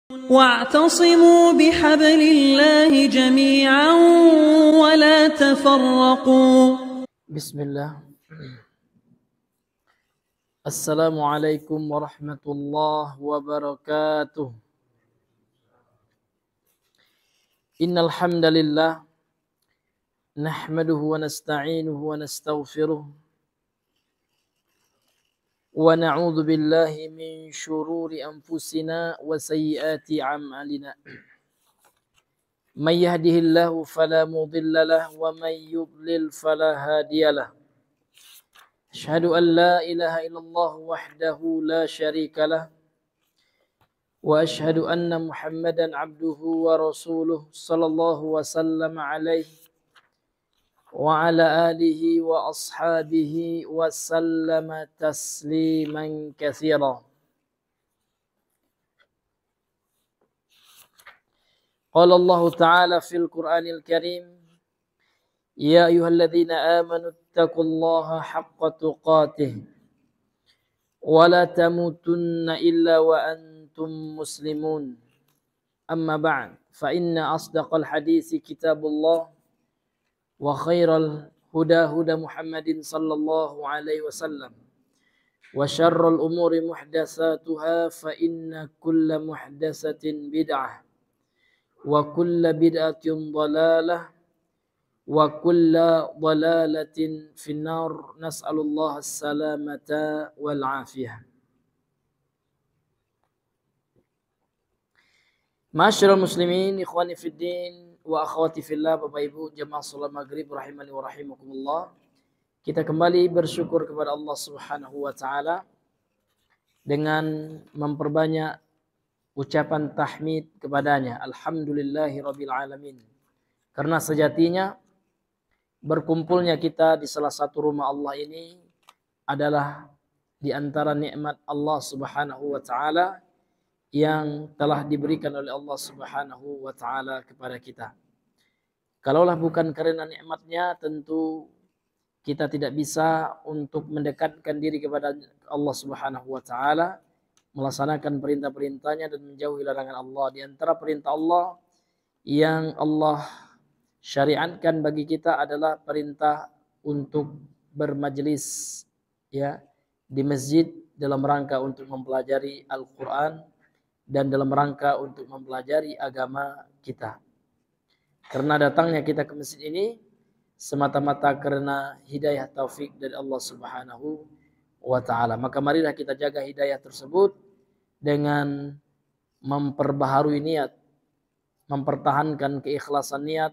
واعتصموا بحبل الله جميعا ولا تفرقوا. بسم الله. السلام عليكم ورحمة الله وبركاته. إن الحمد لله نحمده ونستعينه ونستغفره ونعوذ بالله من شرور أنفسنا وسيئات أعمالنا. من يهده الله فلا مضل له ومن يضلل فلا هادي له. أشهد أن لا إله إلا الله وحده لا شريك له وأشهد أن محمدا عبده ورسوله صلى الله وسلم عليه وعلى آله وأصحابه وسلم تسليما كثيرا. قال الله تعالى في القرآن الكريم: يا أيها الذين آمنوا اتقوا الله حق تقاته ولا تموتن إلا وأنتم مسلمون. أما بعد فإن أصدق الحديث كتاب الله وخير الهدى هدى محمد صلى الله عليه وسلم وشر الأمور محدثاتها فإن كل محدثة بدعة وكل بدعة ضلالة وكل ضلالة في النار. نسأل الله السلامة والعافية. Masyarul muslimin, ikhwani fiddin wa akhwati fillah, Bapak Ibu jemaah salat maghrib rahimani wa rahimakumullah. Kita kembali bersyukur kepada Allah Subhanahu wa taala dengan memperbanyak ucapan tahmid kepadanya. Alhamdulillahi rabbil alamin. Karena sejatinya berkumpulnya kita di salah satu rumah Allah ini adalah di antara nikmat Allah Subhanahu wa taala yang telah diberikan oleh Allah Subhanahu wa taala kepada kita. Kalaulah bukan karena nikmatnya, tentu kita tidak bisa untuk mendekatkan diri kepada Allah Subhanahu wa taala, melaksanakan perintah-perintahnya dan menjauhi larangan Allah. Di antara perintah Allah yang Allah syariatkan bagi kita adalah perintah untuk bermajlis ya di masjid dalam rangka untuk mempelajari Al-Qur'an dan dalam rangka untuk mempelajari agama kita. Karena datangnya kita ke masjid ini semata-mata karena hidayah taufik dari Allah Subhanahu wa taala. Maka marilah kita jaga hidayah tersebut dengan memperbaharui niat, mempertahankan keikhlasan niat.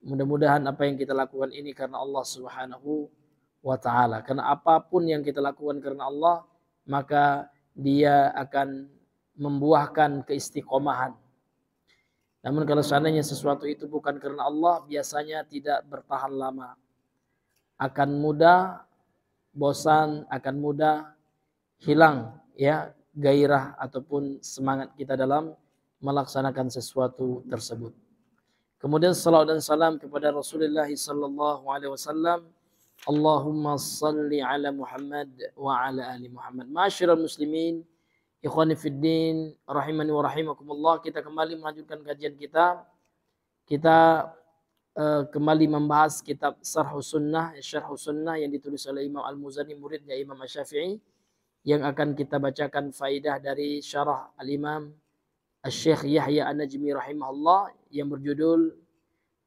Mudah-mudahan apa yang kita lakukan ini karena Allah Subhanahu wa taala. Karena apapun yang kita lakukan karena Allah, maka dia akan membuahkan keistiqomahan. Namun kalau seandainya sesuatu itu bukan karena Allah, biasanya tidak bertahan lama. Akan mudah bosan, akan mudah hilang ya gairah ataupun semangat kita dalam melaksanakan sesuatu tersebut. Kemudian salawat dan salam kepada Rasulullah sallallahu alaihi wasallam. Allahumma salli ala Muhammad wa ala ali Muhammad. Masyarul muslimin, ikhwani fiddin rahimani wa rahimakumullah. Kita kembali melanjutkan kajian kita. Kita kembali membahas kitab Syarh Sunnah yang ditulis oleh Imam Al-Muzani, muridnya Imam Asy-Syafi'i, yang akan kita bacakan faidah dari syarah Al-Imam Asy-Syaikh Yahya An-Najmi rahimahullah yang berjudul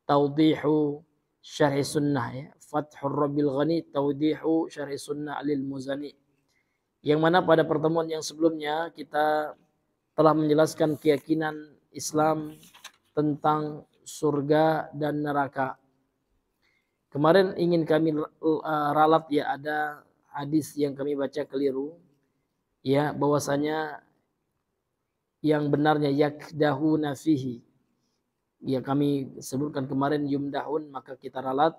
Tawdihu Syarh Sunnah ya. Fathur Rabbil Ghani Tawdihu Syarh Sunnah Lil Muzani. Yang mana pada pertemuan yang sebelumnya kita telah menjelaskan keyakinan Islam tentang surga dan neraka. Kemarin ingin kami ralat ya, ada hadis yang kami baca keliru ya, bahwasanya yang benarnya yakdahuna fihi. Ya kami sebutkan kemarin yumdahun, maka kita ralat.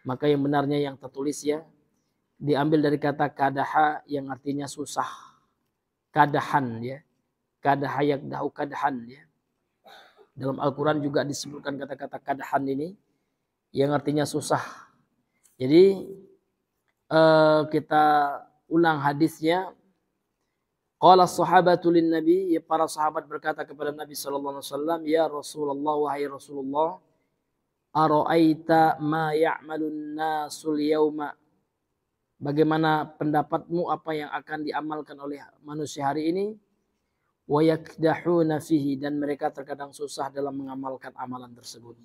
Maka yang benarnya yang tertulis ya diambil dari kata kadaha yang artinya susah. Kadahan ya. Kadaha yakdahu kadahan ya. Dalam Al-Quran juga disebutkan kata-kata kadahan ini yang artinya susah. Jadi kita ulang hadisnya Qala sahabatu lin Nabi, ya para sahabat berkata kepada Nabi sallallahu alaihi wasallam, ya Rasulullah, wahai Rasulullah, ara'aita ma ya'malun nasul yauma? Bagaimana pendapatmu apa yang akan diamalkan oleh manusia hari ini? Wa yakdahuna fihi, dan mereka terkadang susah dalam mengamalkan amalan tersebut.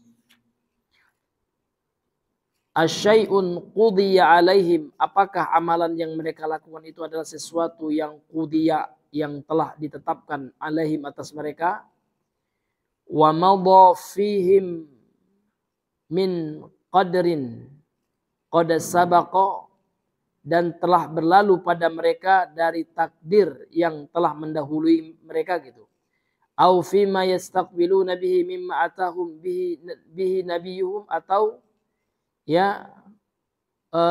Asyai'un qudiya alaihim, apakah amalan yang mereka lakukan itu adalah sesuatu yang qudiya, yang telah ditetapkan alaihim atas mereka, wa madha fihim min qadrin qad sabaqa, dan telah berlalu pada mereka dari takdir yang telah mendahului mereka gitu. Au fima yastaqbiluna bihi mimma atahum bihi nabiyuhum, atau ya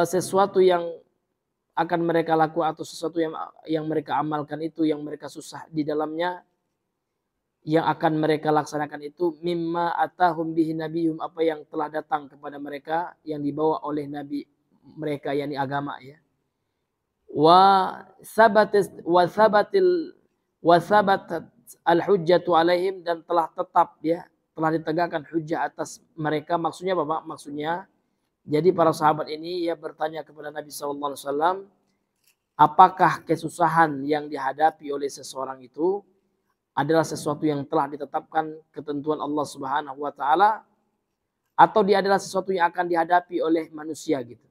sesuatu yang akan mereka lakukan atau sesuatu yang mereka amalkan itu, yang mereka susah di dalamnya, yang akan mereka laksanakan itu, mimma atahum bihi nabiyuhum, apa yang telah datang kepada mereka yang dibawa oleh nabi mereka, yakni agama ya. Wa sabatat al-hujjatu alaihim, dan telah tetap ya, telah ditegakkan hujjah atas mereka. Maksudnya apa, Pak? Maksudnya jadi para sahabat ini ya bertanya kepada Nabi sallallahu alaihi wasallam, apakah kesusahan yang dihadapi oleh seseorang itu adalah sesuatu yang telah ditetapkan ketentuan Allah Subhanahu wa taala, atau dia adalah sesuatu yang akan dihadapi oleh manusia gitu,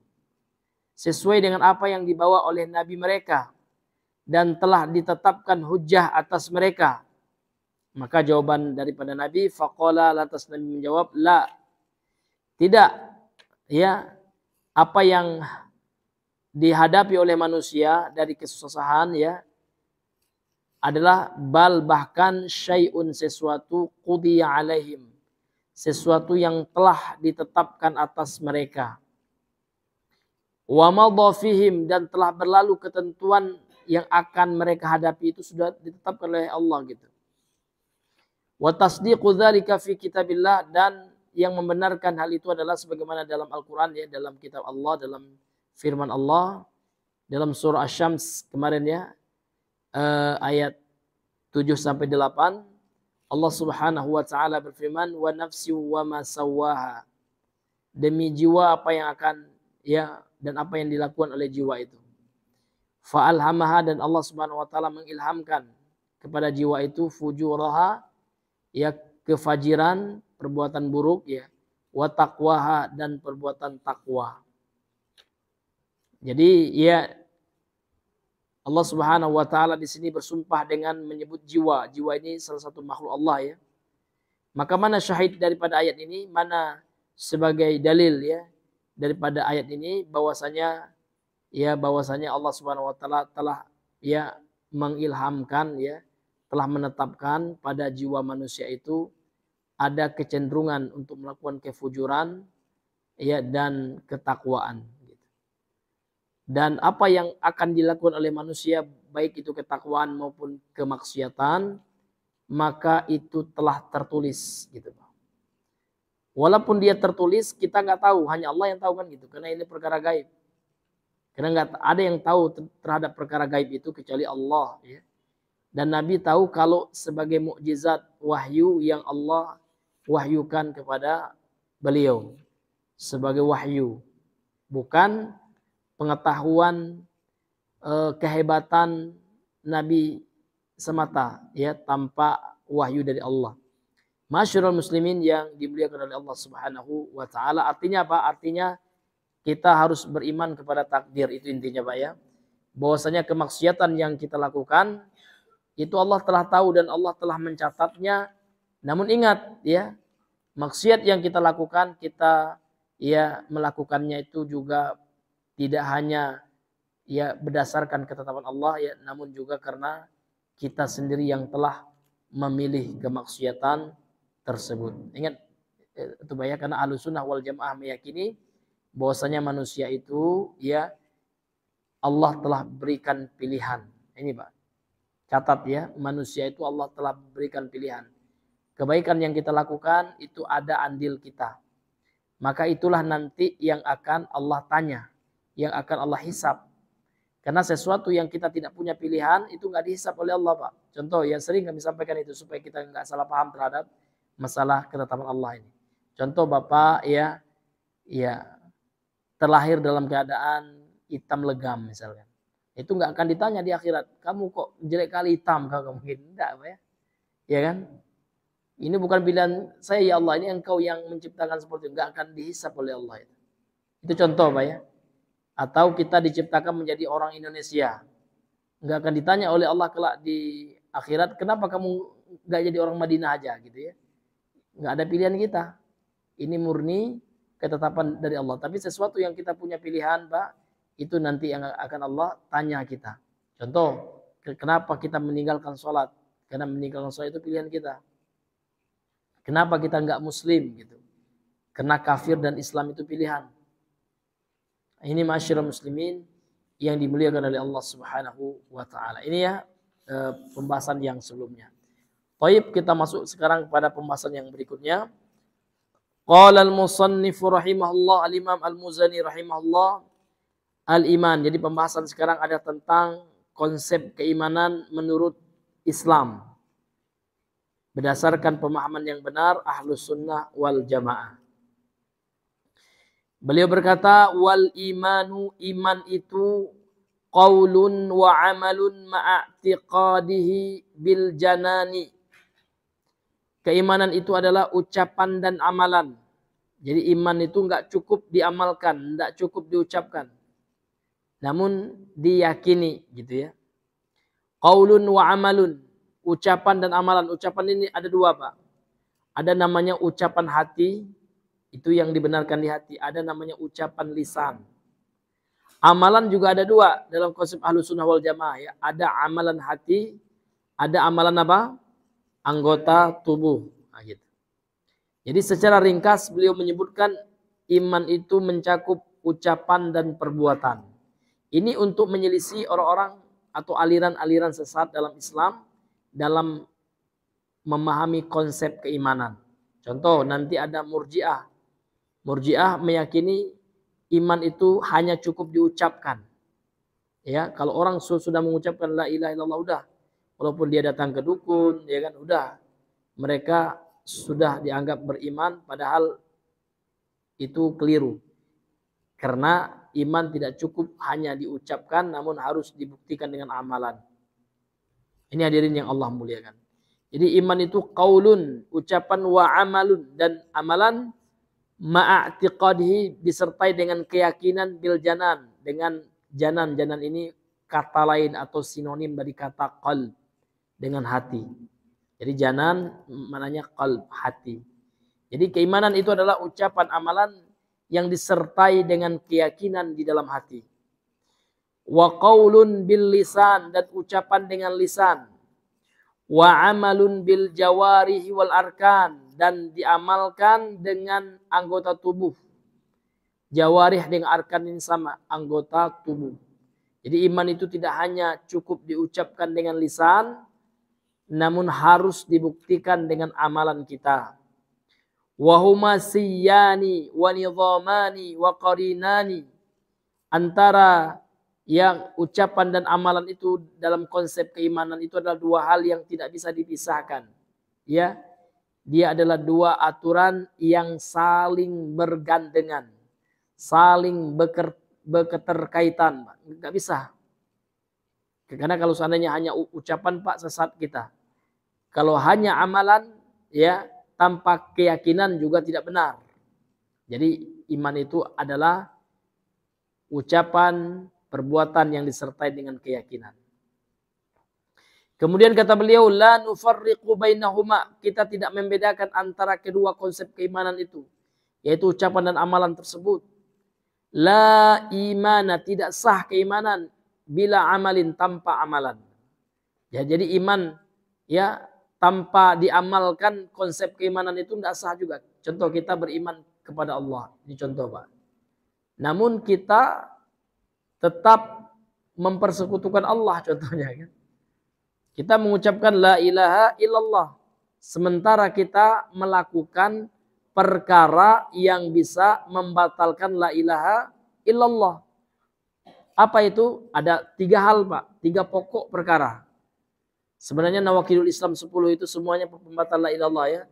sesuai dengan apa yang dibawa oleh nabi mereka dan telah ditetapkan hujjah atas mereka. Maka jawaban daripada Nabi, faqala, lantas Nabi menjawab, la, tidak. Ya, apa yang dihadapi oleh manusia dari kesusahan ya adalah bal, bahkan syai'un, sesuatu, qudiya alaihim, sesuatu yang telah ditetapkan atas mereka. Wa madha fihim, dan telah berlalu ketentuan yang akan mereka hadapi itu sudah ditetapkan oleh Allah gitu. Wa tasdiqu dzalika fi kitabillah, dan yang membenarkan hal itu adalah sebagaimana dalam Al-Quran ya, dalam kitab Allah, dalam firman Allah dalam surah Asy-Syams kemarin ya, ayat 7-8, Allah Subhanahu wa taala berfirman, wa nafsi wa ma sawwaha, demi jiwa apa yang akan ya, dan apa yang dilakukan oleh jiwa itu. Fa alhamaha, dan Allah Subhanahu wa taala mengilhamkan kepada jiwa itu, fujuraha, ya kefajiran, perbuatan buruk ya, wa taqwaha, dan perbuatan takwa. Jadi ya Allah Subhanahu wa taala di sini bersumpah dengan menyebut jiwa. Jiwa ini salah satu makhluk Allah ya. Maka mana syahid daripada ayat ini, mana sebagai dalil ya daripada ayat ini bahwasanya Allah Subhanahu wa taala telah ya mengilhamkan ya, telah menetapkan pada jiwa manusia itu ada kecenderungan untuk melakukan kefujuran ya dan ketakwaan gitu. Dan apa yang akan dilakukan oleh manusia, baik itu ketakwaan maupun kemaksiatan, maka itu telah tertulis gitu. Walaupun dia tertulis, kita nggak tahu, hanya Allah yang tahu kan gitu, karena ini perkara gaib. Karena nggak ada yang tahu terhadap perkara gaib itu kecuali Allah ya. Dan Nabi tahu kalau sebagai mukjizat wahyu yang Allah wahyukan kepada beliau sebagai wahyu, bukan pengetahuan kehebatan Nabi semata ya, tanpa wahyu dari Allah. Masyarul muslimin yang dimuliakan oleh Allah Subhanahu wa taala, artinya apa? Artinya kita harus beriman kepada takdir, itu intinya Pak ya. Bahwasanya kemaksiatan yang kita lakukan itu Allah telah tahu dan Allah telah mencatatnya. Namun ingat ya, maksiat yang kita lakukan, kita ya melakukannya itu juga tidak hanya ya berdasarkan ketetapan Allah ya, namun juga karena kita sendiri yang telah memilih kemaksiatan tersebut. Ingat itu Pak ya, karena Ahlussunnah wal Jamaah meyakini bahwasanya manusia itu ya Allah telah berikan pilihan. Ini Pak, catat ya, manusia itu Allah telah berikan pilihan. Kebaikan yang kita lakukan itu ada andil kita. Maka itulah nanti yang akan Allah tanya, yang akan Allah hisab. Karena sesuatu yang kita tidak punya pilihan itu nggak dihisap oleh Allah, Pak. Contoh yang sering kami sampaikan itu supaya kita nggak salah paham terhadap masalah ketetapan Allah ini. Contoh Bapak ya terlahir dalam keadaan hitam legam misalkan. Itu nggak akan ditanya di akhirat, kamu kok jelek kali hitam kamu mungkin enggak, Pak ya. Ya kan? Ini bukan pilihan saya ya Allah, ini engkau yang menciptakan seperti itu, nggak akan dihisap oleh Allah itu. Itu contoh, Pak ya. Atau kita diciptakan menjadi orang Indonesia. Nggak akan ditanya oleh Allah kelak di akhirat, kenapa kamu nggak jadi orang Madinah aja gitu ya. Nggak ada pilihan kita. Ini murni ketetapan dari Allah. Tapi sesuatu yang kita punya pilihan, Pak, itu nanti yang akan Allah tanya kita. Contoh, kenapa kita meninggalkan sholat? Karena meninggalkan sholat itu pilihan kita. Kenapa kita nggak muslim gitu? Karena kafir dan Islam itu pilihan. Ini masyarakat muslimin yang dimuliakan oleh Allah Subhanahu wa taala. Ini ya pembahasan yang sebelumnya. Baik, kita masuk sekarang pada pembahasan yang berikutnya. Qala al-musannif rahimahullah al-Imam al-Muzani rahimahullah al-iman. Jadi pembahasan sekarang ada tentang konsep keimanan menurut Islam. Berdasarkan pemahaman yang benar Ahlus Sunnah wal Jamaah. Beliau berkata, wal imanu, iman itu qaulun wa amalun ma'atiqadihi bil janani. Keimanan itu adalah ucapan dan amalan. Jadi iman itu enggak cukup diamalkan, enggak cukup diucapkan. Namun diyakini gitu ya. Qaulun wa amalun, ucapan dan amalan. Ucapan ini ada dua, Pak. Ada namanya ucapan hati, itu yang dibenarkan di hati. Ada namanya ucapan lisan. Amalan juga ada dua dalam konsep Ahlus Sunnah wal Jamaah ya. Ada amalan hati, ada amalan apa? Anggota tubuh. Nah, gitu. Jadi secara ringkas beliau menyebutkan iman itu mencakup ucapan dan perbuatan. Ini untuk menyelisih orang-orang atau aliran-aliran sesat dalam Islam dalam memahami konsep keimanan. Contoh, nanti ada Murji'ah. Murji'ah meyakini iman itu hanya cukup diucapkan. Ya, kalau orang sudah mengucapkan la ilaha illallah udah, walaupun dia datang ke dukun, ya kan udah, mereka sudah dianggap beriman, padahal itu keliru. Karena iman tidak cukup hanya diucapkan, namun harus dibuktikan dengan amalan. Ini hadirin yang Allah muliakan. Jadi iman itu qaulun, ucapan, wa amalun, dan amalan ma'atiqadihi disertai dengan keyakinan bil janan, dengan janan. Janan ini kata lain atau sinonim dari kata qalb, dengan hati. Jadi janan maknanya qalb, hati. Jadi keimanan itu adalah ucapan amalan yang disertai dengan keyakinan di dalam hati. Wa qaulun bil lisan, dan ucapan dengan lisan. Wa amalun bil jawarihi wal arkan, dan diamalkan dengan anggota tubuh. Jawarih dengan arkan ini sama, anggota tubuh. Jadi iman itu tidak hanya cukup diucapkan dengan lisan, namun harus dibuktikan dengan amalan kita. Wa huma siyani wa nidhamani wa qarinani. Antara yang ucapan dan amalan itu dalam konsep keimanan itu adalah dua hal yang tidak bisa dipisahkan. Ya, dia adalah dua aturan yang saling bergandengan, saling berketerkaitan. Nggak bisa. Karena kalau seandainya hanya ucapan, Pak, sesat kita. Kalau hanya amalan, ya tanpa keyakinan juga tidak benar. Jadi iman itu adalah ucapan, perbuatan yang disertai dengan keyakinan. Kemudian kata beliau, la nufarriqu bainahuma, kita tidak membedakan antara kedua konsep keimanan itu, yaitu ucapan dan amalan tersebut. La imana, tidak sah keimanan bila amalin, tanpa amalan. Ya, jadi iman ya tanpa diamalkan konsep keimanan itu tidak sah juga. Contoh, kita beriman kepada Allah, ini contoh, Pak. Namun kita tetap mempersekutukan Allah, contohnya kan. Kita mengucapkan la ilaha illallah, sementara kita melakukan perkara yang bisa membatalkan la ilaha illallah. Apa itu? Ada 3 hal, Pak. 3 pokok perkara. Sebenarnya nawakidul Islam 10 itu semuanya pembatal la ilallah ya.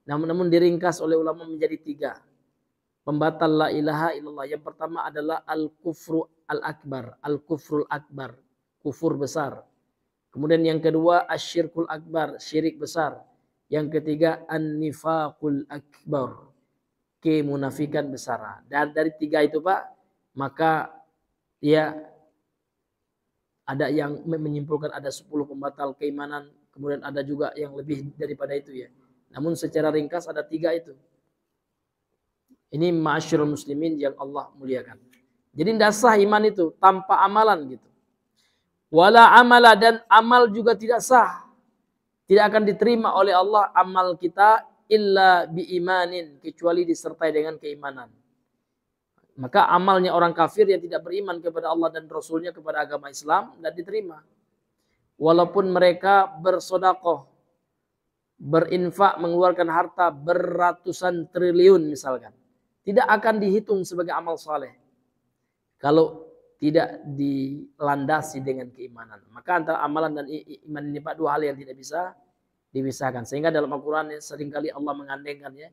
Namun diringkas oleh ulama menjadi 3. Pembatal la ilaha illallah. Yang pertama adalah al-kufru al-akbar. Al-kufrul akbar. Kufur besar. Kemudian yang kedua asyirkul akbar. Syirik besar. Yang ketiga an-nifaqul akbar. Kemunafikan besar. Dan dari 3 itu Pak, maka ya ada yang menyimpulkan ada 10 pembatal keimanan. Kemudian ada juga yang lebih daripada itu ya. Namun secara ringkas ada 3 itu. Ini ma'asyiral muslimin yang Allah muliakan. Jadi tidak sah iman itu tanpa amalan gitu. Wala amala, dan amal juga tidak sah. Tidak akan diterima oleh Allah amal kita illa biimanin, kecuali disertai dengan keimanan. Maka amalnya orang kafir yang tidak beriman kepada Allah dan Rasulnya, kepada agama Islam, tidak diterima. Walaupun mereka bersodakoh, berinfak, mengeluarkan harta beratusan triliun misalkan, tidak akan dihitung sebagai amal saleh kalau tidak dilandasi dengan keimanan. Maka antara amalan dan iman ini Pak, 2 hal yang tidak bisa dipisahkan. Sehingga dalam Al-Quran seringkali Allah mengandengkannya,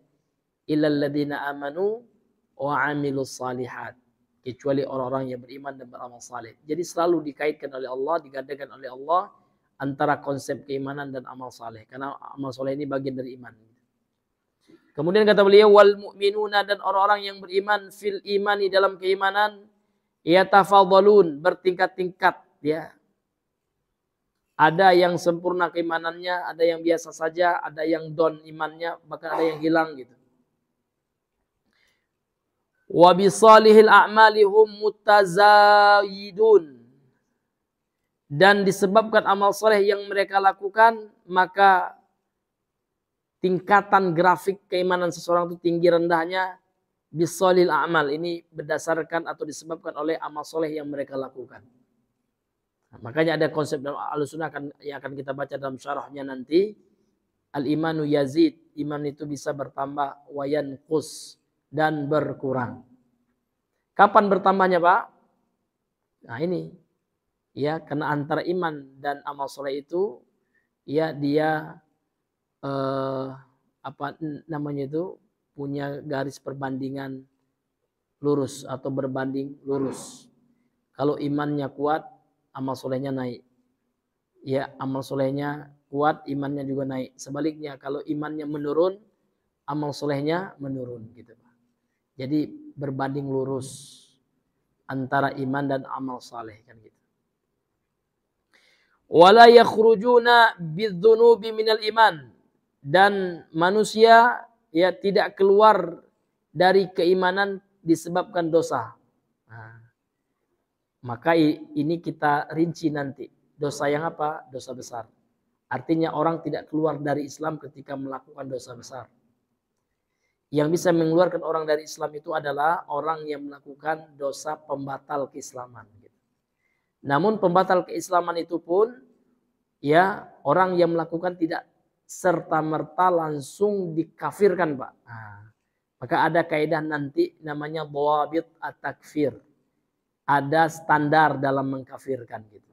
illal ladzina amanu wa amilus salihat, kecuali orang-orang yang beriman dan beramal saleh. Jadi selalu dikaitkan oleh Allah, digandengkan oleh Allah antara konsep keimanan dan amal saleh, karena amal saleh ini bagian dari iman. Kemudian kata beliau, wal mu'minuna, dan orang-orang yang beriman fil imani, dalam keimanan, yatafadhalun, bertingkat-tingkat ya. Ada yang sempurna keimanannya, ada yang biasa saja, ada yang down imannya, bahkan ada yang hilang gitu. Wa bisalihil a'mali hum mutazayidun, dan disebabkan amal soleh yang mereka lakukan, maka tingkatan grafik keimanan seseorang itu tinggi rendahnya bisalihil a'mal. Ini berdasarkan atau disebabkan oleh amal soleh yang mereka lakukan. Nah, makanya ada konsep dalam Ahlussunnah yang akan kita baca dalam syarahnya nanti. Al-imanu yazid, iman itu bisa bertambah, wa yanqus, dan berkurang. Kapan bertambahnya Pak? Nah ini, ya, karena antara iman dan amal soleh itu, ya dia apa namanya itu, punya garis perbandingan lurus atau berbanding lurus. Kalau imannya kuat, amal solehnya naik. Ya, amal solehnya kuat, imannya juga naik. Sebaliknya, kalau imannya menurun, amal solehnya menurun gitu Pak. Jadi berbanding lurus antara iman dan amal saleh kan gitu. Wala yakhrujuna bidzunubi minal iman, dan manusia ya tidak keluar dari keimanan disebabkan dosa. Nah, maka ini kita rinci nanti. Dosa yang apa? Dosa besar. Artinya orang tidak keluar dari Islam ketika melakukan dosa besar. Yang bisa mengeluarkan orang dari Islam itu adalah orang yang melakukan dosa pembatal keislaman. Namun pembatal keislaman itu pun, ya, orang yang melakukan tidak serta-merta langsung dikafirkan Pak. Nah, maka ada kaidah nanti namanya dhawabit at-takfir. Ada standar dalam mengkafirkan gitu.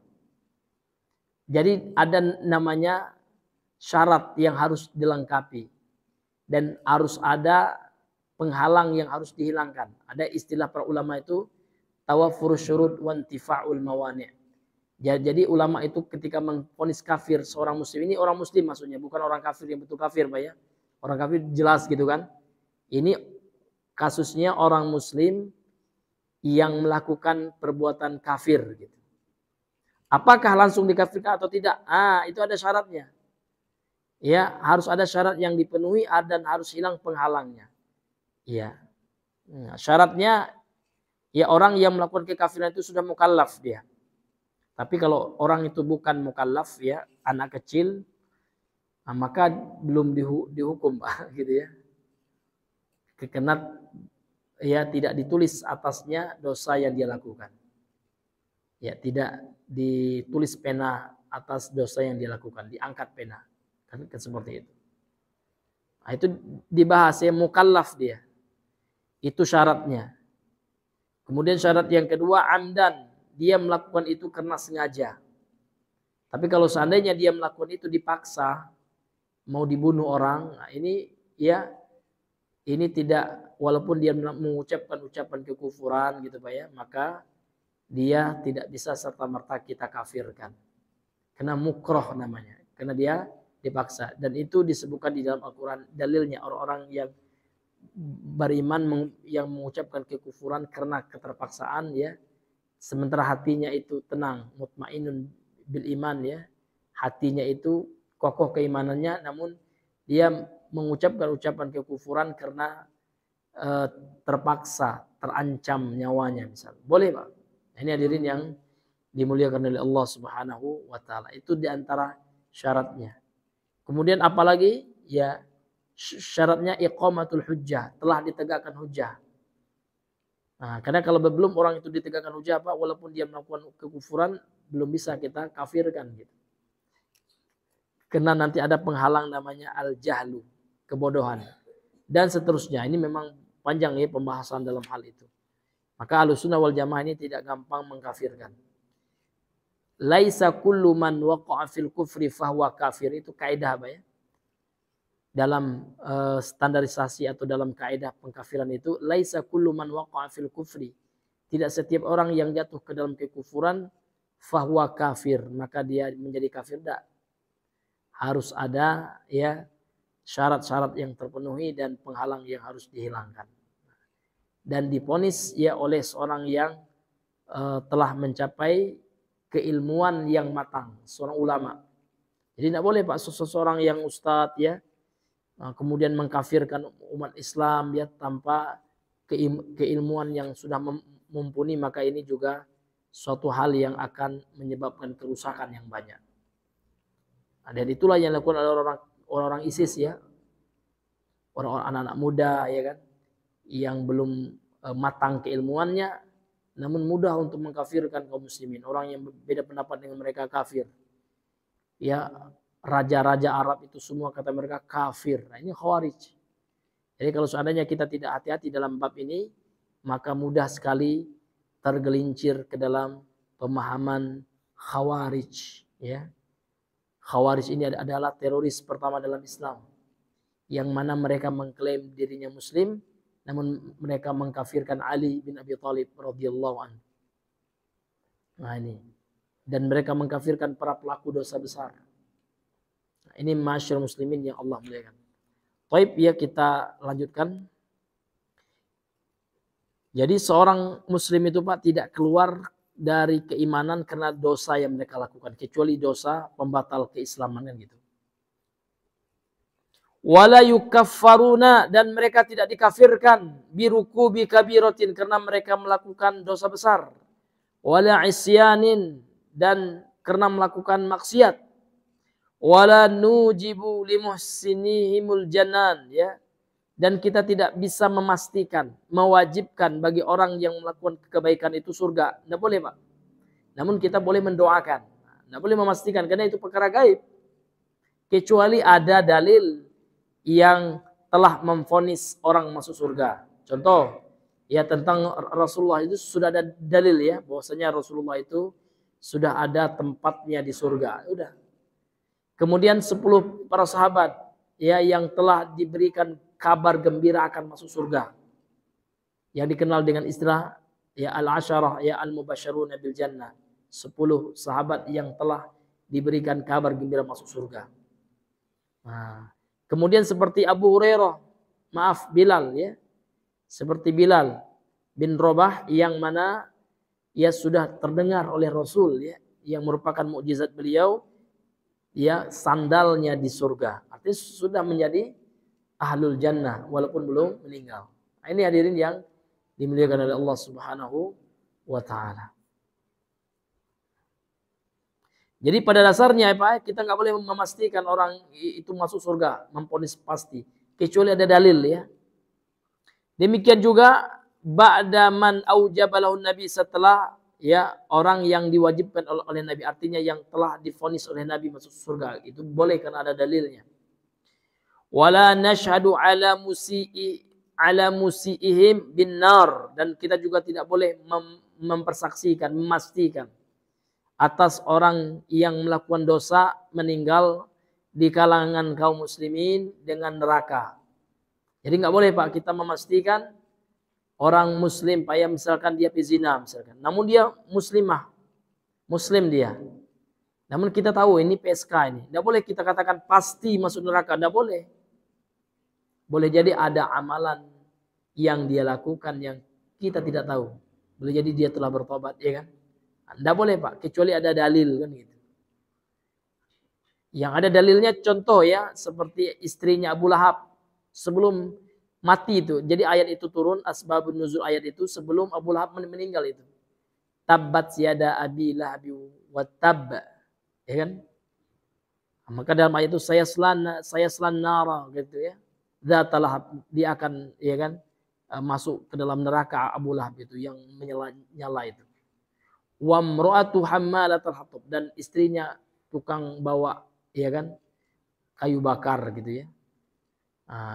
Jadi ada namanya syarat yang harus dilengkapi. Dan harus ada penghalang yang harus dihilangkan. Ada istilah para ulama itu tawafur syurut wa intifa'ul mawani'. Jadi ulama itu ketika memvonis kafir seorang muslim, ini orang muslim maksudnya, bukan orang kafir yang betul kafir Pak ya. Orang kafir jelas gitu kan. Ini kasusnya orang muslim yang melakukan perbuatan kafir gitu. Apakah langsung dikafirkan atau tidak? Itu ada syaratnya. Ya, harus ada syarat yang dipenuhi dan harus hilang penghalangnya. Ya. Nah, syaratnya ya orang yang melakukan kekafiran itu sudah mukallaf dia. Tapi kalau orang itu bukan mukallaf ya, anak kecil, maka belum dihukum Pak gitu ya. Karena ya tidak ditulis atasnya dosa yang dia lakukan. Ya, tidak ditulis pena atas dosa yang dia lakukan, diangkat pena. Kan seperti itu. Nah, itu dibahas ya, mukallaf dia. Itu syaratnya. Kemudian syarat yang kedua amdan, dia melakukan itu karena sengaja. Tapi kalau seandainya dia melakukan itu dipaksa, mau dibunuh orang, nah ini ya ini tidak, walaupun dia mengucapkan ucapan kekufuran gitu Pak ya, maka dia tidak bisa serta-merta kita kafirkan. Karena mukroh namanya, karena dia dipaksa. Dan itu disebutkan di dalam Al-Quran, dalilnya orang-orang yang beriman yang mengucapkan kekufuran karena keterpaksaan ya, sementara hatinya itu tenang, mutmainun bil iman ya, hatinya itu kokoh keimanannya, namun dia mengucapkan ucapan kekufuran karena terpaksa, terancam nyawanya misalnya. Boleh Pak. Ini hadirin yang dimuliakan oleh Allah Subhanahu wa taala. Itu diantara syaratnya. Kemudian apalagi ya, syaratnya iqamatul hujjah, telah ditegakkan hujjah. Nah, karena kalau belum orang itu ditegakkan hujjah Pak, walaupun dia melakukan kekufuran, belum bisa kita kafirkan gitu. Karena nanti ada penghalang namanya al-jahlu, kebodohan. Dan seterusnya. Ini memang panjang ya pembahasan dalam hal itu. Maka Ahlussunnah wal Jamaah ini tidak gampang mengkafirkan. Laisa kullu man waqa'a fil kufri fahuwa kafir, itu kaidah Pak ya. Dalam standarisasi atau dalam kaidah pengkafiran itu, laisa kullu man waqa'a fil kufri, tidak setiap orang yang jatuh ke dalam kekufuran fahuwa kafir, maka dia menjadi kafir. Tidak. Harus ada ya syarat-syarat yang terpenuhi dan penghalang yang harus dihilangkan. Dan diponis ya oleh seorang yang telah mencapai keilmuan yang matang, seorang ulama. Jadi tidak boleh Pak seseorang yang ustadz ya, kemudian mengkafirkan umat Islam ya tanpa keilmuan yang sudah mumpuni, maka ini juga suatu hal yang akan menyebabkan kerusakan yang banyak. Nah, dan itulah yang dilakukan oleh orang-orang ISIS ya, orang-orang anak-anak muda ya kan, yang belum matang keilmuannya, namun mudah untuk mengkafirkan kaum muslimin. Orang yang beda pendapat dengan mereka kafir. Ya, raja-raja Arab itu semua kata mereka kafir. Nah, ini khawarij. Jadi kalau seandainya kita tidak hati-hati dalam bab ini, maka mudah sekali tergelincir ke dalam pemahaman khawarij. Ya, khawarij ini adalah teroris pertama dalam Islam, yang mana mereka mengklaim dirinya Muslim, namun mereka mengkafirkan Ali bin Abi Thalib radhiyallahu anhu. Nah ini, dan mereka mengkafirkan para pelaku dosa besar. Nah, ini masyarakat muslimin yang Allah muliakan. Baik, ya kita lanjutkan. Jadi seorang muslim itu Pak tidak keluar dari keimanan karena dosa yang mereka lakukan, kecuali dosa pembatal keislaman kan gitu. Wala yukaffaruna, dan mereka tidak dikafirkan birukubi kabiratin, karena mereka melakukan dosa besar. Wala isyanin, dan karena melakukan maksiat. Wala nujibu limuhsinihimul janan, ya. Dan kita tidak bisa memastikan, mewajibkan bagi orang yang melakukan kebaikan itu surga. Tidak boleh Pak. Namun kita boleh mendoakan. Tidak boleh memastikan karena itu perkara gaib. Kecuali ada dalil yang telah memvonis orang masuk surga. Contoh, ya tentang Rasulullah itu sudah ada dalil ya, bahwasanya Rasulullah itu sudah ada tempatnya di surga. Udah. Kemudian 10 para sahabat ya yang telah diberikan kabar gembira akan masuk surga, yang dikenal dengan istilah ya al-asyarah ya al-mubasysyaruna bil jannah. 10 sahabat yang telah diberikan kabar gembira masuk surga. Nah, kemudian seperti Abu Hurairah, Bilal ya. Seperti Bilal bin Rabah yang mana ia sudah terdengar oleh Rasul ya, yang merupakan mukjizat beliau ya, sandalnya di surga. Artinya sudah menjadi ahlul jannah walaupun belum meninggal. Nah, ini hadirin yang dimuliakan oleh Allah Subhanahu wa taala. Jadi pada dasarnya Pak, kita nggak boleh memastikan orang itu masuk surga, memvonis pasti, kecuali ada dalil ya. Demikian juga ba'da man aujabalahu nabi, setelah ya orang yang diwajibkan oleh Nabi, artinya yang telah divonis oleh Nabi masuk surga, itu boleh karena ada dalilnya. Wala nashhadu ala musiihim bin nar, dan kita juga tidak boleh mempersaksikan, memastikan atas orang yang melakukan dosa meninggal di kalangan kaum muslimin dengan neraka. Jadi nggak boleh Pak kita memastikan orang muslim Pak ya, misalkan dia pezina misalkan, namun dia muslimah, muslim dia. Namun kita tahu ini PSK ini, nggak boleh kita katakan pasti masuk neraka, nggak boleh. Boleh jadi ada amalan yang dia lakukan yang kita tidak tahu. Boleh jadi dia telah bertobat, ya kan? Nggak boleh Pak, kecuali ada dalil kan gitu. Yang ada dalilnya contoh ya, seperti istrinya Abu Lahab sebelum mati itu. Jadi ayat itu turun, asbabun nuzul ayat itu sebelum Abu Lahab meninggal itu. Tabbat yada abi lahabi wa tab. Ya kan? Maka dalam ayat itu saya selan nara gitu ya. Zatalah dia akan ya kan masuk ke dalam neraka Abu Lahab itu yang menyala itu. Wa mra'atu hammalatul hatab, dan istrinya tukang bawa ya kan kayu bakar gitu ya.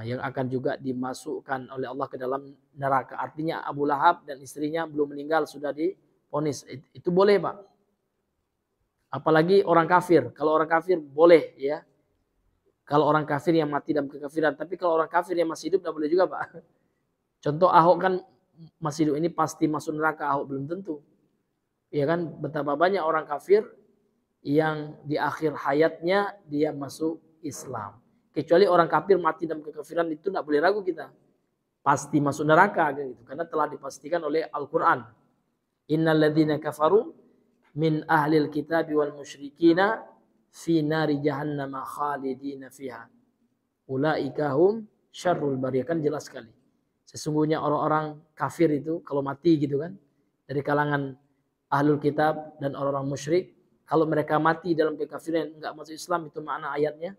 Yang akan juga dimasukkan oleh Allah ke dalam neraka. Artinya Abu Lahab dan istrinya belum meninggal sudah divonis. Itu boleh Pak. Apalagi orang kafir. Kalau orang kafir boleh ya. Kalau orang kafir yang mati dalam kekafiran. Tapi kalau orang kafir yang masih hidup tidak boleh juga Pak. Contoh Ahok kan masih hidup ini pasti masuk neraka. Ahok belum tentu. Ya kan, betapa banyak orang kafir yang di akhir hayatnya dia masuk Islam. Kecuali orang kafir mati dalam kekafiran itu tidak boleh ragu kita. Pasti masuk neraka gitu. Karena telah dipastikan oleh Al-Quran. Innal ladzina kafaru min ahlil kitabi wal musyrikina fi nari jahannam khalidina fiha. Ulaika hum syarrul bariyah. Kan jelas sekali. Sesungguhnya orang-orang kafir itu kalau mati gitu kan, dari kalangan ahlul kitab dan orang-orang musyrik, kalau mereka mati dalam kekafiran enggak masuk Islam, itu makna ayatnya,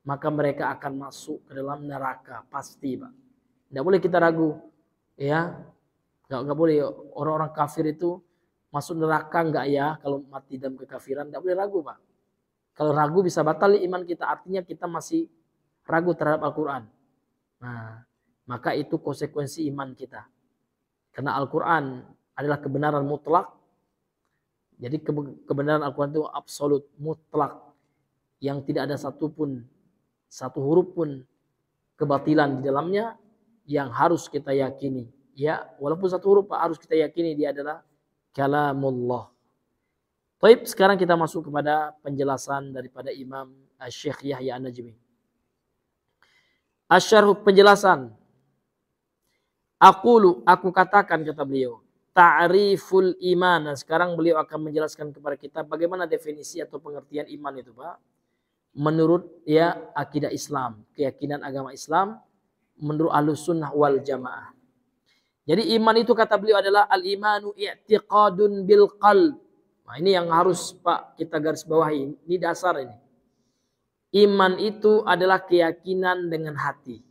maka mereka akan masuk ke dalam neraka pasti Pak. Enggak boleh kita ragu ya. Enggak boleh orang-orang kafir itu masuk neraka enggak ya kalau mati dalam kekafiran, enggak boleh ragu Pak. Kalau ragu bisa batal iman kita, artinya kita masih ragu terhadap Al-Quran. Nah, maka itu konsekuensi iman kita. Karena Al-Quran adalah kebenaran mutlak. Jadi kebenaran Al-Quran itu absolut, mutlak. Yang tidak ada satu huruf pun kebatilan di dalamnya yang harus kita yakini. Ya, walaupun satu huruf Pak, harus kita yakini dia adalah kalamullah. Baik, sekarang kita masuk kepada penjelasan daripada Imam Syekh Yahya An-Najmi. Asyarh penjelasan. Aku katakan kata beliau, ta'riful iman. Nah, sekarang beliau akan menjelaskan kepada kita bagaimana definisi atau pengertian iman itu, Pak. Menurut ya akidah Islam, keyakinan agama Islam, menurut Ahlus Sunnah wal Jamaah. Jadi iman itu kata beliau adalah al-imanu i'tiqadun bil qalb. Nah, ini yang harus Pak kita garis bawahi. Ini dasar ini. Iman itu adalah keyakinan dengan hati.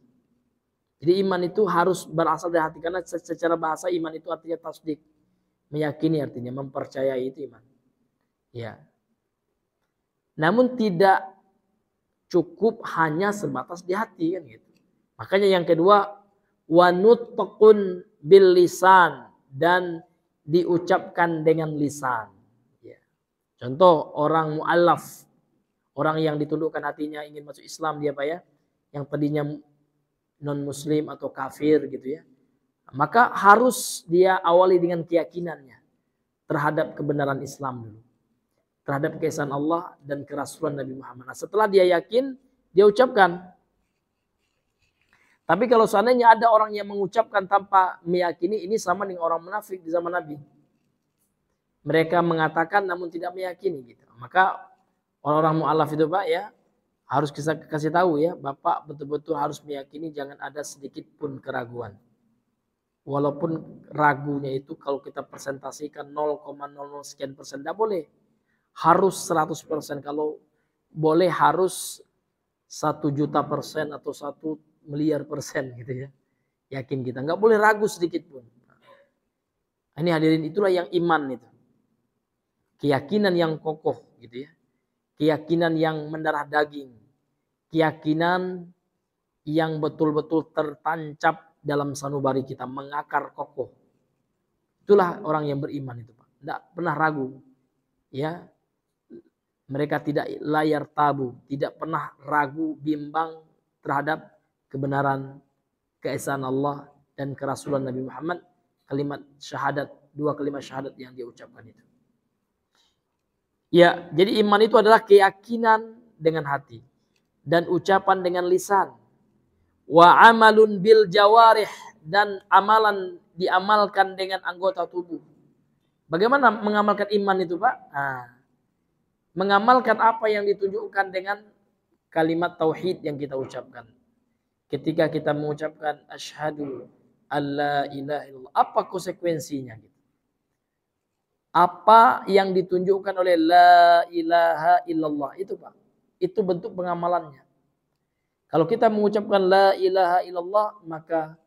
Jadi iman itu harus berasal dari hati. Karena secara bahasa iman itu artinya tasdik. Meyakini artinya mempercayai itu iman. Ya. Namun tidak cukup hanya sebatas di hati kan gitu. Makanya yang kedua, wanutqun bil lisan, dan diucapkan dengan lisan. Ya. Contoh orang mu'allaf, orang yang ditundukkan hatinya ingin masuk Islam dia Pak ya, yang tadinya non muslim atau kafir gitu ya. Maka harus dia awali dengan keyakinannya terhadap kebenaran Islam dulu. Terhadap keesaan Allah dan kerasulan Nabi Muhammad. Nah, setelah dia yakin, dia ucapkan. Tapi kalau seandainya ada orang yang mengucapkan tanpa meyakini, ini sama dengan orang munafik di zaman Nabi. Mereka mengatakan namun tidak meyakini gitu. Maka orang-orang mu'alaf itu Pak ya, harus kita kasih tahu ya, Bapak betul-betul harus meyakini, jangan ada sedikit pun keraguan. Walaupun ragunya itu kalau kita presentasikan 0,00 sekian persen, tidak boleh. Harus 100%. Kalau boleh harus 1.000.000% atau 1.000.000.000% gitu ya. Yakin kita. Nggak boleh ragu sedikit pun. Ini hadirin, itulah yang iman itu. Keyakinan yang kokoh gitu ya. Keyakinan yang mendarah daging. Keyakinan yang betul-betul tertancap dalam sanubari kita. Mengakar kokoh. Itulah orang yang beriman itu, Pak. Tidak pernah ragu. Ya, mereka tidak layar tabu, tidak pernah ragu, bimbang terhadap kebenaran, keesaan Allah dan kerasulan Nabi Muhammad. Kalimat syahadat, 2 kalimat syahadat yang dia ucapkan itu. Ya, jadi iman itu adalah keyakinan dengan hati dan ucapan dengan lisan. Wa amalun bil jawarih, dan amalan diamalkan dengan anggota tubuh. Bagaimana mengamalkan iman itu, Pak? Mengamalkan apa yang ditunjukkan dengan kalimat tauhid yang kita ucapkan. Ketika kita mengucapkan asyhadu alla ilaha illallah, apa konsekuensinya gitu? Apa yang ditunjukkan oleh la ilaha illallah itu, Pak? Itu bentuk pengamalannya. Kalau kita mengucapkan la ilaha illallah, maka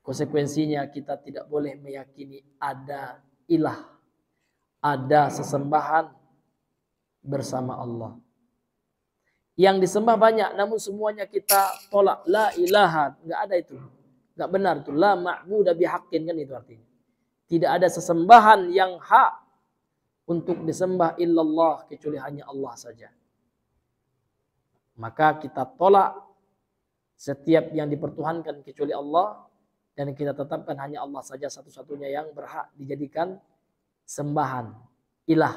konsekuensinya kita tidak boleh meyakini ada ilah, ada sesembahan bersama Allah. Yang disembah banyak, namun semuanya kita tolak. La ilaha, nggak ada itu, nggak benar itu. La ma'buda bihaqqin, kan itu artinya. Tidak ada sesembahan yang hak untuk disembah illallah, kecuali hanya Allah saja. Maka kita tolak setiap yang dipertuhankan kecuali Allah, dan kita tetapkan hanya Allah saja satu-satunya yang berhak dijadikan sembahan, ilah,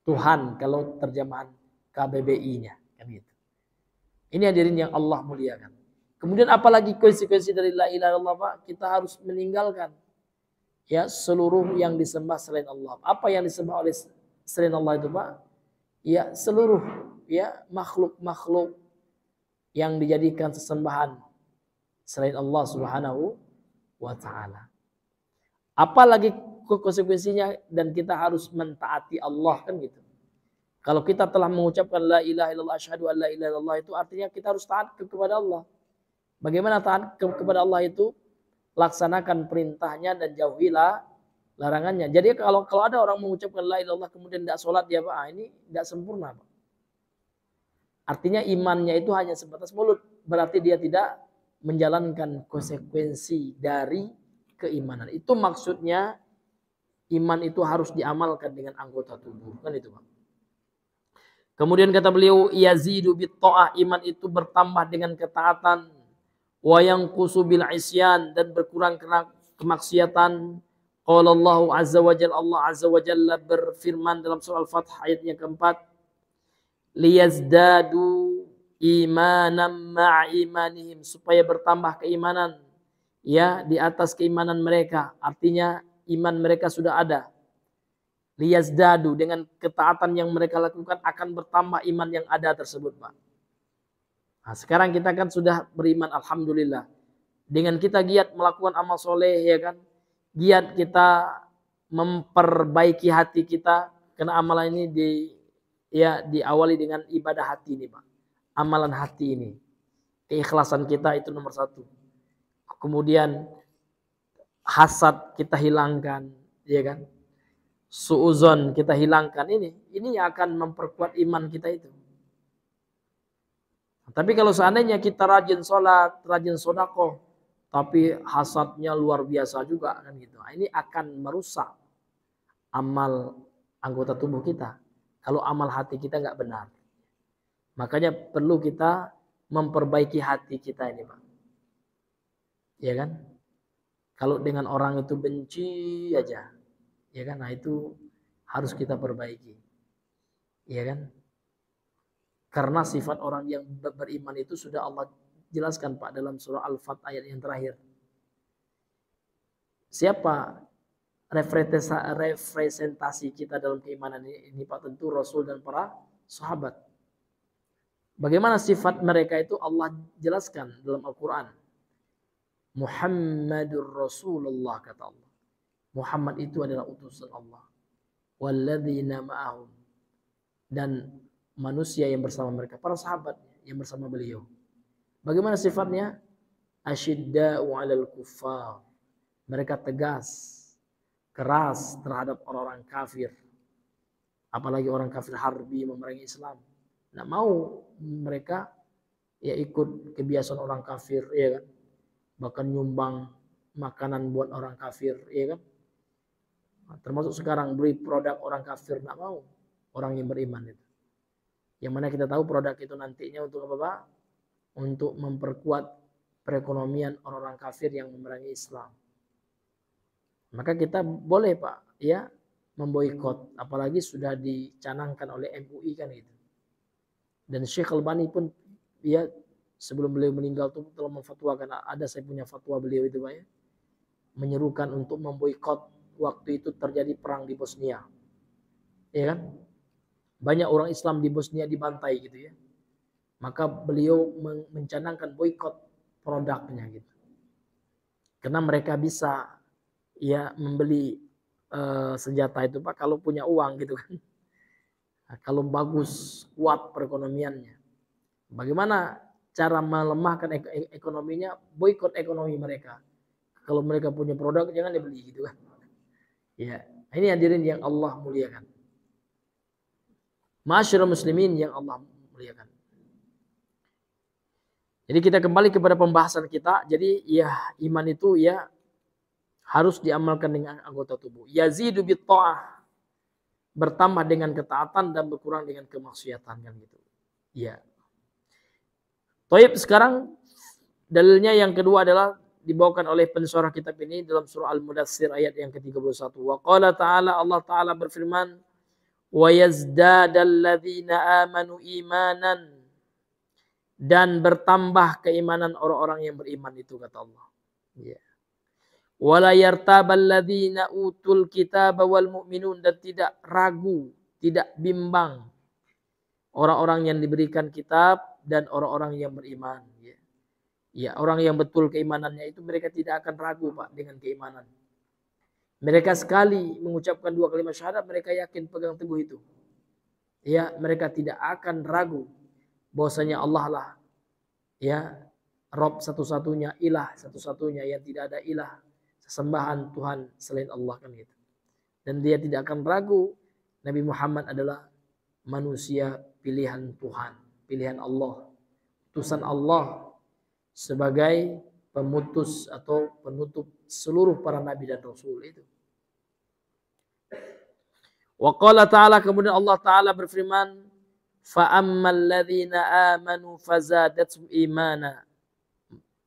Tuhan kalau terjemahan KBBI-nya, kan gitu. Ini hadirin yang Allah muliakan. Kemudian apalagi konsekuensi dari la ilaha illallah, Pak? Kita harus meninggalkan ya seluruh yang disembah selain Allah. Apa yang disembah oleh selain Allah itu, Pak? Ya seluruh ya makhluk-makhluk yang dijadikan sesembahan selain Allah Subhanahu wa taala. Apalagi konsekuensinya, dan kita harus mentaati Allah, kan gitu. Kalau kita telah mengucapkan la ilaha illallah asyhadu an la ilaha illallah, itu artinya kita harus taat kepada Allah. Bagaimana taat kepada Allah itu? Laksanakan perintahnya dan jauhilah larangannya. Jadi kalau ada orang mengucapkan la ilaha illallah kemudian tidak sholat, dia Pak, ini tidak sempurna, Pak. Artinya imannya itu hanya sebatas mulut, berarti dia tidak menjalankan konsekuensi dari keimanan. Itu maksudnya iman itu harus diamalkan dengan anggota tubuh, kan itu, Pak. Kemudian kata beliau, yazidu bit ta'ah, iman itu bertambah dengan ketaatan, wa yanqusu bil isyan, dan berkurang karena kemaksiatan. Qala Allah azza wa jalla, Allah azza wa jalla berfirman dalam surah Al-Fath ayatnya keempat, liyazdadu imanan ma'a imanihim, supaya bertambah keimanan ya di atas keimanan mereka. Artinya iman mereka sudah ada. Liyazdadu, dengan ketaatan yang mereka lakukan akan bertambah iman yang ada tersebut, Pak. Nah, sekarang kita kan sudah beriman, alhamdulillah. Dengan kita giat melakukan amal soleh, ya kan, giat kita memperbaiki hati kita, karena amalan ini diawali dengan ibadah hati ini, Pak. Amalan hati ini, keikhlasan kita itu nomor 1. Kemudian hasad kita hilangkan, ya kan, suuzon kita hilangkan. Ini yang akan memperkuat iman kita itu. Tapi kalau seandainya kita rajin sholat, rajin sedekah, tapi hasadnya luar biasa juga, kan gitu, ini akan merusak amal anggota tubuh kita. Kalau amal hati kita nggak benar, makanya perlu kita memperbaiki hati kita ini, Pak. Ya kan? Kalau dengan orang itu benci aja, ya kan? Nah itu harus kita perbaiki, ya kan? Karena sifat orang yang beriman itu sudah Allah jelaskan, Pak, dalam surah Al-Fath ayat yang terakhir. Siapa representasi kita dalam keimanan ini, Pak? Tentu Rasul dan para sahabat. Bagaimana sifat mereka itu Allah jelaskan dalam Al-Quran. Muhammadur Rasulullah, kata Allah. Muhammad itu adalah utusan Allah. Walladzina ma'ahum, dan manusia yang bersama mereka, para sahabat yang bersama beliau. Bagaimana sifatnya? Asyidda'u 'alal kuffar. Mereka tegas, keras terhadap orang-orang kafir. Apalagi orang kafir harbi memerangi Islam. Nggak mau mereka ya ikut kebiasaan orang kafir, ya kan? Bahkan nyumbang makanan buat orang kafir, ya kan? Termasuk sekarang beli produk orang kafir, nggak mau orang yang beriman itu. Yang mana kita tahu produk itu nantinya untuk apa Pak? Untuk memperkuat perekonomian orang-orang kafir yang memerangi Islam. Maka kita boleh Pak ya memboikot, apalagi sudah dicanangkan oleh MUI kan gitu. Dan Syekh Albani pun ya sebelum beliau meninggal tuh telah memfatwakan, ada saya punya fatwa beliau itu Pak ya, menyerukan untuk memboikot waktu itu terjadi perang di Bosnia. Ya kan? Banyak orang Islam di Bosnia dibantai gitu ya. Maka beliau mencanangkan boikot produknya gitu. Karena mereka bisa ya membeli senjata itu Pak kalau punya uang gitu kan. Nah, kalau bagus, kuat perekonomiannya. Bagaimana cara melemahkan ekonominya? Boikot ekonomi mereka. Kalau mereka punya produk jangan dibeli gitu kan. Ya, ini hadirin yang Allah muliakan. Ma'asyiral muslimin yang Allah muliakan. Jadi kita kembali kepada pembahasan kita. Jadi ya iman itu ya harus diamalkan dengan anggota tubuh. Yazidu bitta'ah, bertambah dengan ketaatan dan berkurang dengan kemaksiatan kan gitu. Ya. Taib, sekarang dalilnya yang kedua adalah dibawakan oleh pensyarah kitab ini dalam surah Al-Mudaththir ayat yang ke-31. Wa qala ta'ala, Allah Ta'ala berfirman, wa yazdadal ladzina amanu imanan, dan bertambah keimanan orang-orang yang beriman itu kata Allah. Ya. Wala yartabal ladzina utul kitaba wal mu'minun, dan tidak ragu, tidak bimbang orang-orang yang diberikan kitab dan orang-orang yang beriman. Ya, orang yang betul keimanannya itu mereka tidak akan ragu Pak dengan keimanan. Mereka sekali mengucapkan 2 kalimat syahadat, mereka yakin pegang teguh itu. Ya, mereka tidak akan ragu bahwasanya Allah lah ya Rabb satu-satunya, ilah satu-satunya, yang tidak ada ilah sesembahan Tuhan selain Allah kan gitu. Dan dia tidak akan ragu Nabi Muhammad adalah manusia pilihan Tuhan, pilihan Allah, utusan Allah sebagai pemutus atau penutup seluruh para nabi dan rasul itu. Wa qala ta'ala, kemudian Allah Ta'ala berfirman, fa ammal ladzina amanu fazadatsum imana,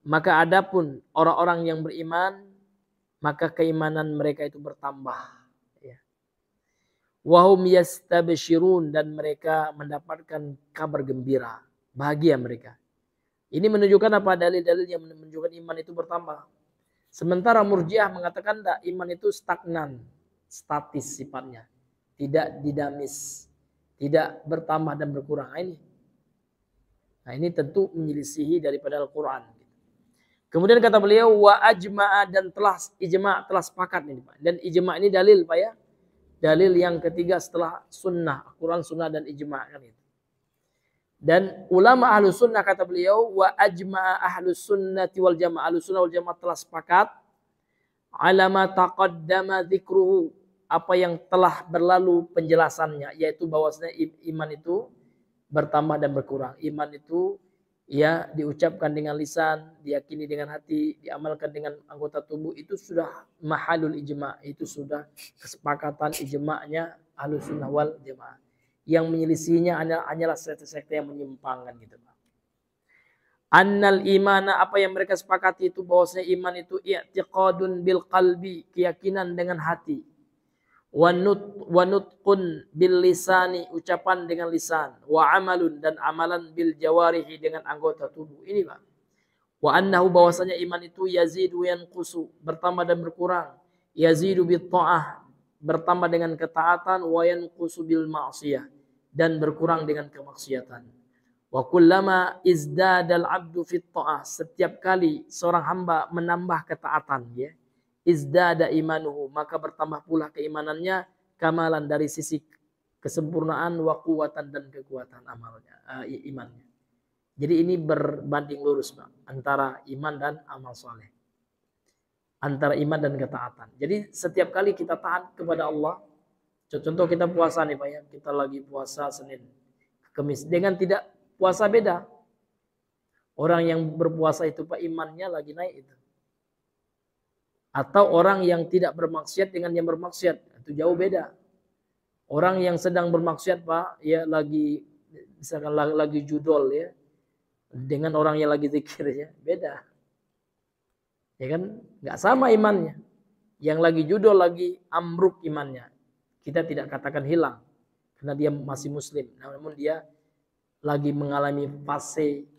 maka adapun orang-orang yang beriman maka keimanan mereka itu bertambah ya. Wa hum yastabshirun, dan mereka mendapatkan kabar gembira, bahagia mereka. Ini menunjukkan apa? Dalil-dalil yang menunjukkan iman itu bertambah. Sementara Murji'ah mengatakan enggak, iman itu stagnan, statis sifatnya, tidak dinamis, tidak bertambah dan berkurang. Nah ini tentu menyelisihi daripada Al-Quran. Kemudian kata beliau, wa ajma'a, dan telah ijma', telah sepakat ini Pak. Dan ijma' ini dalil Pak ya, dalil yang ketiga setelah sunnah, Al-Quran, sunnah dan ijma' kan itu. Dan ulama ahlus sunnah kata beliau, wa ajma'a ahlus sunnati wal jamaah, ahlus sunnah wal jamaah telah sepakat ala ma taqaddama dzikruhu, apa yang telah berlalu penjelasannya, yaitu bahwasanya iman itu bertambah dan berkurang. Iman itu ya diucapkan dengan lisan, diyakini dengan hati, diamalkan dengan anggota tubuh, itu sudah mahalul ijma', itu sudah kesepakatan ijma'nya ahlus sunnah wal jamaah. Yang menyelisihinya hanyalah sekte-sekte yang menyimpangkan gitu Pak. Annal imana, apa yang mereka sepakati itu bahwasanya iman itu i'tiqadun bil qalbi, keyakinan dengan hati. Wa nutqun bil lisani, ucapan dengan lisan. Wa amalun, dan amalan bil jawarihi, dengan anggota tubuh. Ini Pak. Wa annahu, bahwasanya iman itu yazidu yanqusu, bertambah dan berkurang. Yazidu bit ta'ah, bertambah dengan ketaatan, wa yanqusu bil ma'siyah, dan berkurang dengan kemaksiatan. Wa kullama izdadal abdu fit ta'ah, setiap kali seorang hamba menambah ketaatan ya, izdada imanuhu, maka bertambah pula keimanannya, kamalan, dari sisi kesempurnaan, wa quwwatan, dan kekuatan amalnya, imannya. Jadi ini berbanding lurus Pak, antara iman dan amal soleh, antara iman dan ketaatan. Jadi setiap kali kita taat kepada Allah, contoh kita puasa nih Pak ya, kita lagi puasa Senin, Kamis, dengan tidak puasa beda. Orang yang berpuasa itu Pak imannya lagi naik itu. Atau orang yang tidak bermaksiat dengan yang bermaksiat, itu jauh beda. Orang yang sedang bermaksiat Pak, ya lagi misalkan lagi judol ya, dengan orang yang lagi zikir ya, beda. Ya kan? Nggak sama imannya. Yang lagi judol lagi amruk imannya. Kita tidak katakan hilang karena dia masih muslim, namun dia lagi mengalami fase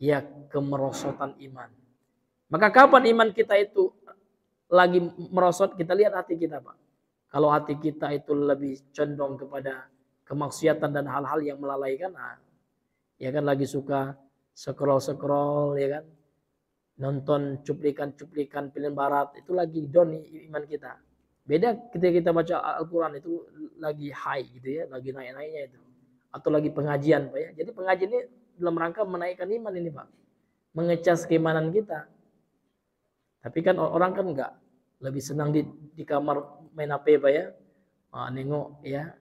ya kemerosotan iman. Maka kapan iman kita itu lagi merosot, kita lihat hati kita Pak. Kalau hati kita itu lebih condong kepada kemaksiatan dan hal-hal yang melalaikan, ya kan lagi suka scroll ya kan, nonton cuplikan-cuplikan film barat, itu lagi down iman kita. Beda ketika kita baca Al-Quran itu lagi high gitu ya, lagi naik-naiknya itu. Atau lagi pengajian Pak ya. Jadi pengajian ini dalam rangka menaikkan iman ini Pak. Mengecas keimanan kita. Tapi kan orang kan enggak, lebih senang di kamar main HP Pak ya. Nengok ya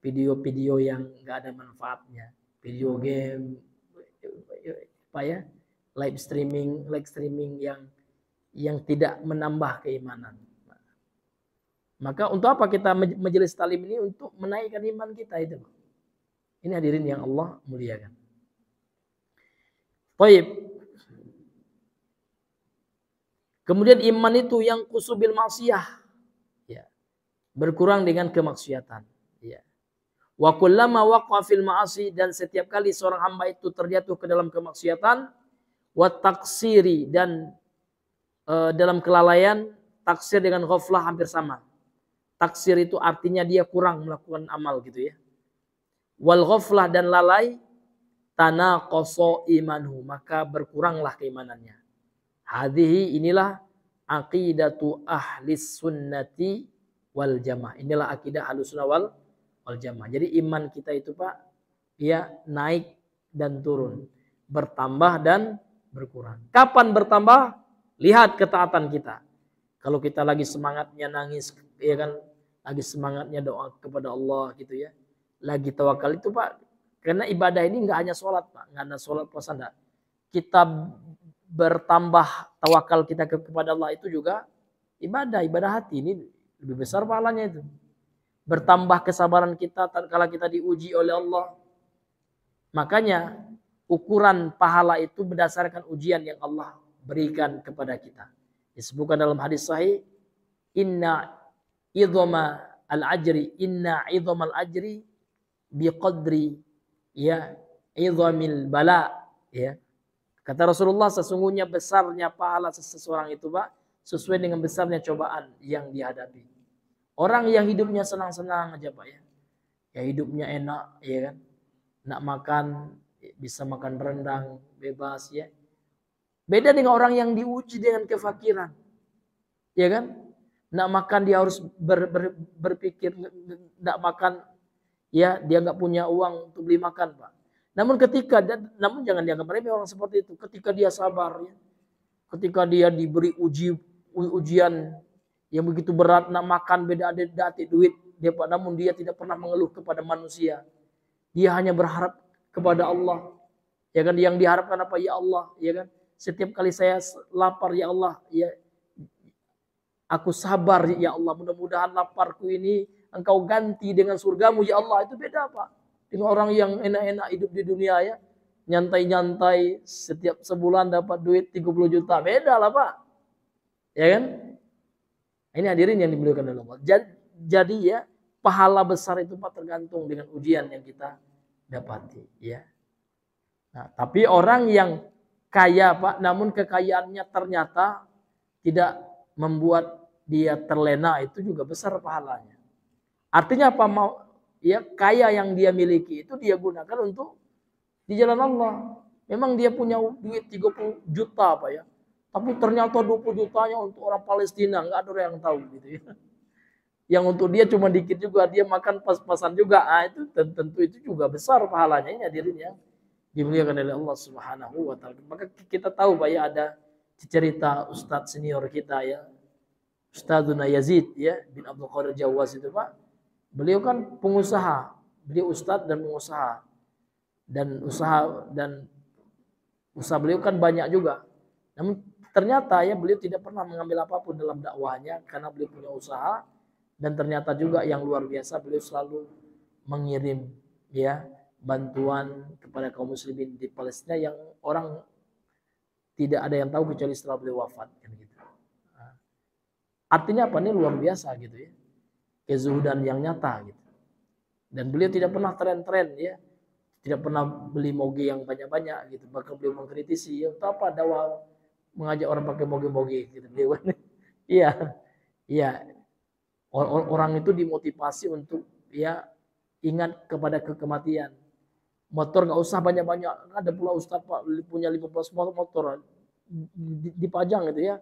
video-video yang enggak ada manfaatnya. Video game Pak ya. Live streaming yang tidak menambah keimanan. Maka untuk apa kita majelis talim ini? Untuk menaikkan iman kita itu. Ini hadirin yang Allah muliakan. Baik. Kemudian iman itu yang kusubil maksiyah. Ya. Berkurang dengan kemaksiatan. Ya. Wa kullama waqa'a fil ma'asi, dan setiap kali seorang hamba itu terjatuh ke dalam kemaksiatan, wa taksiri, dan dalam kelalaian, taksir dengan ghaflah hampir sama. Taksir itu artinya dia kurang melakukan amal gitu ya. Wal ghaflah, dan lalai, tanaqasa imanhu, maka berkuranglah keimanannya. Hadhihi, inilah aqidatu ahlis sunnati wal jamaah. Inilah akidah ahlus sunnah wal jamaah. Jadi iman kita itu Pak, ya naik dan turun, bertambah dan berkurang. Kapan bertambah? Lihat ketaatan kita. Kalau kita lagi semangatnya nangis, ya kan, lagi semangatnya doa kepada Allah gitu ya, lagi tawakal itu Pak, karena ibadah ini nggak hanya sholat Pak, nggak hanya sholat puasa enggak. Kita bertambah tawakal kita kepada Allah itu juga ibadah hati, ini lebih besar pahalanya itu. Bertambah kesabaran kita tatkala kita diuji oleh Allah. Makanya ukuran pahala itu berdasarkan ujian yang Allah berikan kepada kita. Disebutkan dalam hadis sahih, inna idhama al-ajri biqadri ya idhamil bala, ya. Kata Rasulullah, sesungguhnya besarnya pahala seseorang itu Pak, sesuai dengan besarnya cobaan yang dihadapi. Orang yang hidupnya senang-senang aja Pak ya. Ya hidupnya enak ya kan. Nak makan bisa makan rendang bebas ya. Beda dengan orang yang diuji dengan kefakiran. Ya kan? Nak makan dia harus berpikir, nak makan ya dia nggak punya uang untuk beli makan Pak. Namun jangan dianggap remeh orang seperti itu. Ketika dia sabar ya. Ketika dia diberi ujian yang begitu berat, nak makan beda ada duit dia Pak, namun dia tidak pernah mengeluh kepada manusia. Dia hanya berharap kepada Allah. Ya kan, yang diharapkan apa? Ya Allah, ya kan? Setiap kali saya lapar ya Allah, ya aku sabar ya Allah, mudah-mudahan laparku ini Engkau ganti dengan surgamu ya Allah. Itu beda Pak dengan orang yang enak-enak hidup di dunia ya, nyantai-nyantai, setiap sebulan dapat duit 30 juta. Beda lah Pak. Ya kan? Ini hadirin yang dimuliakan oleh Allah. Jadi ya, pahala besar itu Pak tergantung dengan ujian yang kita dapati ya. Nah, tapi orang yang kaya Pak, namun kekayaannya ternyata tidak membuat dia terlena, itu juga besar pahalanya. Artinya apa? Ya, kaya yang dia miliki itu dia gunakan untuk di jalan Allah. Memang dia punya duit 30 juta Pak ya. Tapi ternyata 20 jutanya untuk orang Palestina, nggak ada orang yang tahu gitu ya. Yang untuk dia cuma dikit juga, dia makan pas-pasan juga. Itu tentu itu juga besar pahalanya. Ini hadirin yang dimuliakan oleh Allah Subhanahu wa taala. Maka kita tahu Pak ya, ada cerita ustadz senior kita ya, Ustadzuna Yazid ya bin Abdul Qadir Jawaz itu Pak. Beliau kan pengusaha, beliau ustadz dan pengusaha. Dan usaha beliau kan banyak juga. Namun ternyata ya beliau tidak pernah mengambil apapun dalam dakwahnya karena beliau punya usaha, dan ternyata juga yang luar biasa beliau selalu mengirim ya bantuan kepada kaum muslimin di Palestina yang orang tidak ada yang tahu kecuali setelah beliau wafat kan gitu. Artinya apa, ini luar biasa gitu ya. Kezuhudan yang nyata gitu. Dan beliau tidak pernah tren-tren ya. Tidak pernah beli moge yang banyak-banyak gitu. Bahkan beliau mengkritisi, ya apa dakwah mengajak orang pakai moge-moge gitu. Beliau iya. Iya. Orang itu dimotivasi untuk ya ingat kepada kematian. Motor nggak usah banyak-banyak. Ada pula Ustaz Pak punya 15 motor dipajang gitu ya.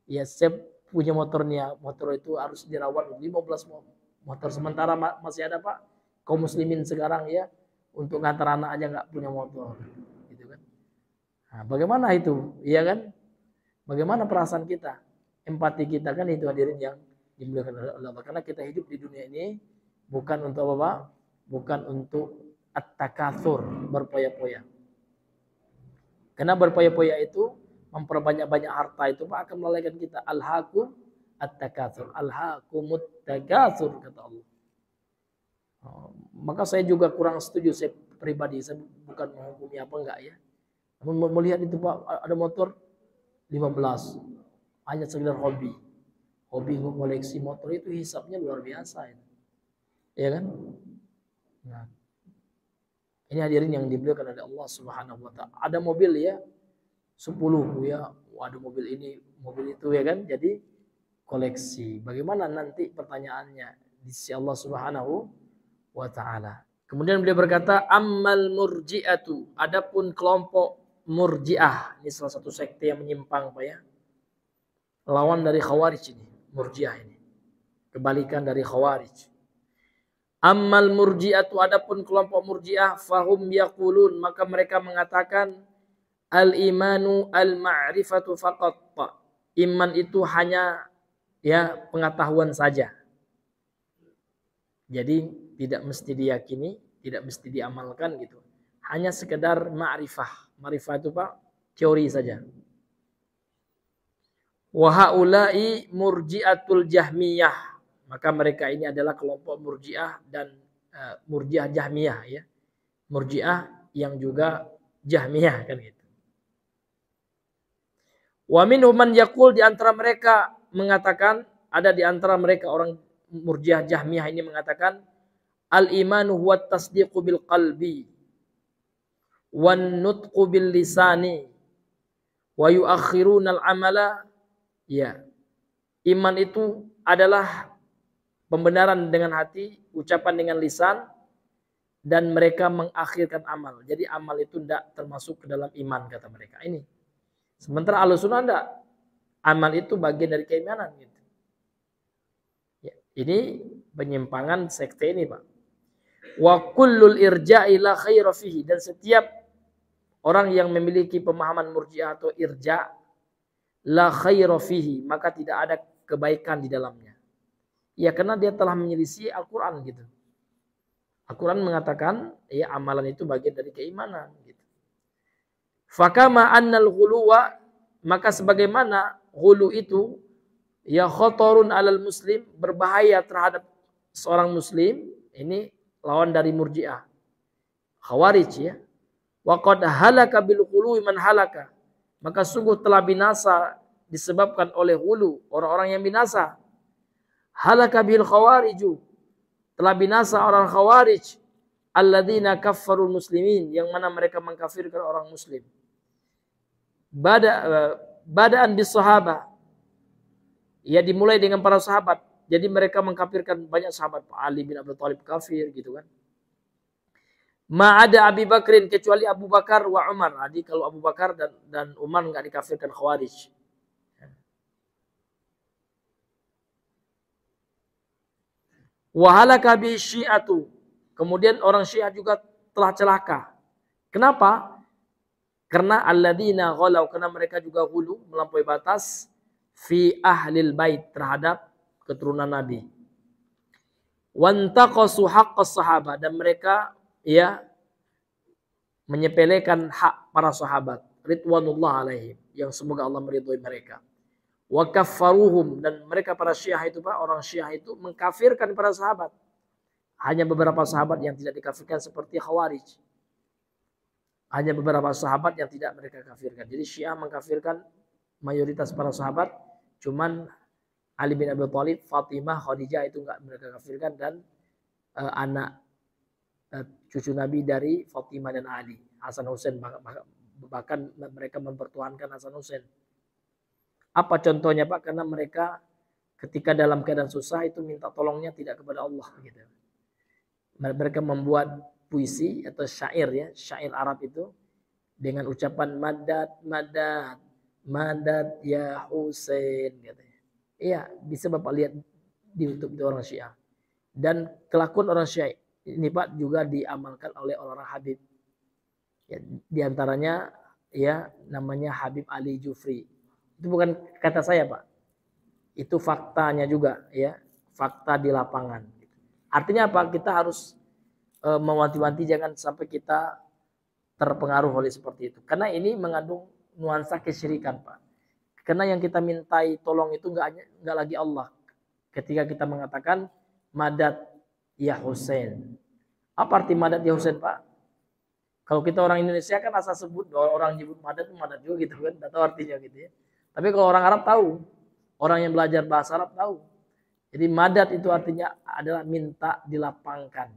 Ya saya punya motornya, motor itu harus dirawat 15 motor. Sementara masih ada Pak kaum muslimin sekarang ya untuk ngantar anak aja nggak punya motor, gitu kan? Nah, bagaimana itu, iya kan? Bagaimana perasaan kita, empati kita kan itu hadirin yang dimuliakan oleh Allah. Karena kita hidup di dunia ini bukan untuk apa? Bukan untuk at-takatsur, berpoya-poya. Karena berpoya-poya itu memperbanyak-banyak harta itu Pak akan melalaikan kita. Alhaqum at-takatsur, alhaqumut takatsur kata Allah. Maka saya juga kurang setuju, saya pribadi, saya bukan menghukumi apa enggak ya. Namun melihat itu Pak ada motor 15 hanya sekedar hobi. Hobi mengoleksi motor itu hisapnya luar biasa itu. Ya kan? Nah, ini hadirin yang dimuliakan oleh Allah Subhanahu wa taala. Ada mobil ya 10 ya, ada mobil ini, mobil itu ya kan. Jadi koleksi. Bagaimana nanti pertanyaannya di sisi Allah Subhanahu wa taala. Kemudian beliau berkata, ammal murji'atu, adapun kelompok murji'ah, ini salah satu sekte yang menyimpang Pak ya. Lawan dari khawarij ini, murji'ah ini. Kebalikan dari khawarij. Ammal murji'atu, adapun kelompok murji'ah, fahum yaqulun, maka mereka mengatakan al-imanu al-ma'rifatu faqat. Iman itu hanya ya pengetahuan saja. Jadi tidak mesti diyakini, tidak mesti diamalkan gitu. Hanya sekedar ma'rifah. Ma'rifah itu Pak teori saja. Wa haula'i murji'atul jahmiyah. Maka mereka ini adalah kelompok murji'ah dan murji'ah jahmiyah ya. Murji'ah yang juga jahmiyah kan gitu. Wa minhum man yaqul, di antara mereka mengatakan, ada di antara mereka orang murji'ah jahmiyah ini mengatakan al-imanu huwa tasdiqu bil qalbi wan nutqu bil lisani wa yuakhiruna al-amala. Ya. Iman itu adalah pembenaran dengan hati, ucapan dengan lisan, dan mereka mengakhirkan amal. Jadi amal itu tidak termasuk ke dalam iman kata mereka. Ini. Sementara Ahlussunnah tidak. Amal itu bagian dari keimanan gitu. Ya, ini penyimpangan sekte ini Pak. Wa kullul irja'i la khaira fihi, dan setiap orang yang memiliki pemahaman murji'ah atau irja' la khaira fihi, maka tidak ada kebaikan di dalamnya. Ya karena dia telah menyelisih Al-Qur'an gitu. Al-Qur'an mengatakan ya amalan itu bagian dari keimanan gitu. Fakama annal ghuluwa, maka sebagaimana ghulu itu ya khatarun alal muslim, berbahaya terhadap seorang muslim, ini lawan dari murji'ah. Khawarij ya. Wa qad halaka bil ghuluwi man halaka. Maka sungguh telah binasa disebabkan oleh ghulu orang-orang yang binasa. Halaka bil khawariju, telah binasa orang khawarij alladzina kaffarul muslimin, yang mana mereka mengkafirkan orang muslim. Bada'an bis sahaba, ya dimulai dengan para sahabat. Jadi mereka mengkafirkan banyak sahabat. Ali bin Abi Thalib kafir gitu kan. Ma'ada Abi Bakrin, kecuali Abu Bakar wa Umar. Jadi kalau Abu Bakar dan Umar enggak dikafirkan khawarij. Wa halaka bi syi'atu, kemudian orang Syiah juga telah celaka. Kenapa? Karena alladzina ghalau, karena mereka juga hulu, melampaui batas fi ahlil bait, terhadap keturunan Nabi. Wantaqasu haqqas sahabat, dan mereka ya menyepelekan hak para sahabat ridwanullah alaihim, yang semoga Allah meridhoi mereka. Wa kaffaruhum, dan mereka para Syiah itu Pak, orang Syiah itu mengkafirkan para sahabat. Hanya beberapa sahabat yang tidak dikafirkan seperti Khawarij. Hanya beberapa sahabat yang tidak mereka kafirkan. Jadi Syiah mengkafirkan mayoritas para sahabat, cuman Ali bin Abi Thalib, Fatimah, Khadijah itu enggak mereka kafirkan, dan anak cucu Nabi dari Fatimah dan Ali, Hasan Husain, bahkan mereka mempertuhankan Hasan Husain. Apa contohnya Pak? Karena mereka ketika dalam keadaan susah itu minta tolongnya tidak kepada Allah gitu. Mereka membuat puisi atau syair ya, syair Arab itu dengan ucapan madad madad madad ya Husain gitu. Iya, bisa Bapak lihat di YouTube di orang Syiah. Dan kelakuan orang Syiah ini Pak juga diamalkan oleh orang Habib. Ya, di antaranya ya namanya Habib Ali Jufri. Itu bukan kata saya Pak. Itu faktanya juga ya, fakta di lapangan. Artinya apa? Kita harus mewanti-wanti jangan sampai kita terpengaruh oleh seperti itu. Karena ini mengandung nuansa kesyirikan Pak. Karena yang kita mintai tolong itu enggak lagi Allah. Ketika kita mengatakan madad ya Husain. Apa arti madad ya Husain Pak? Kalau kita orang Indonesia kan asal sebut, orang nyebut madad itu madad juga gitu kan, enggak tahu artinya gitu ya. Tapi kalau orang Arab tahu, orang yang belajar bahasa Arab tahu. Jadi madad itu artinya adalah minta dilapangkan.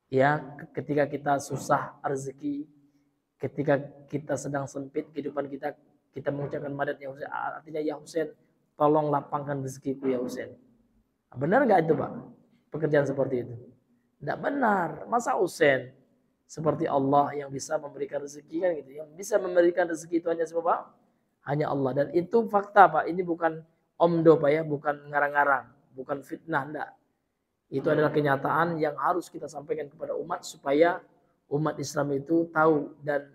Ya, ketika kita susah rezeki, ketika kita sedang sempit kehidupan kita mengucapkan madad ya Husain, artinya ya Husain, tolong lapangkan rezekiku ya Husain. Benar nggak itu Pak? Pekerjaan seperti itu? Tidak benar. Masa Husain seperti Allah yang bisa memberikan rezeki kan gitu? Yang bisa memberikan rezeki itu hanya siapa? Hanya Allah. Dan itu fakta Pak. Ini bukan omdo Pak ya, bukan ngarang-ngarang, bukan fitnah, enggak. Itu adalah kenyataan yang harus kita sampaikan kepada umat supaya umat Islam itu tahu dan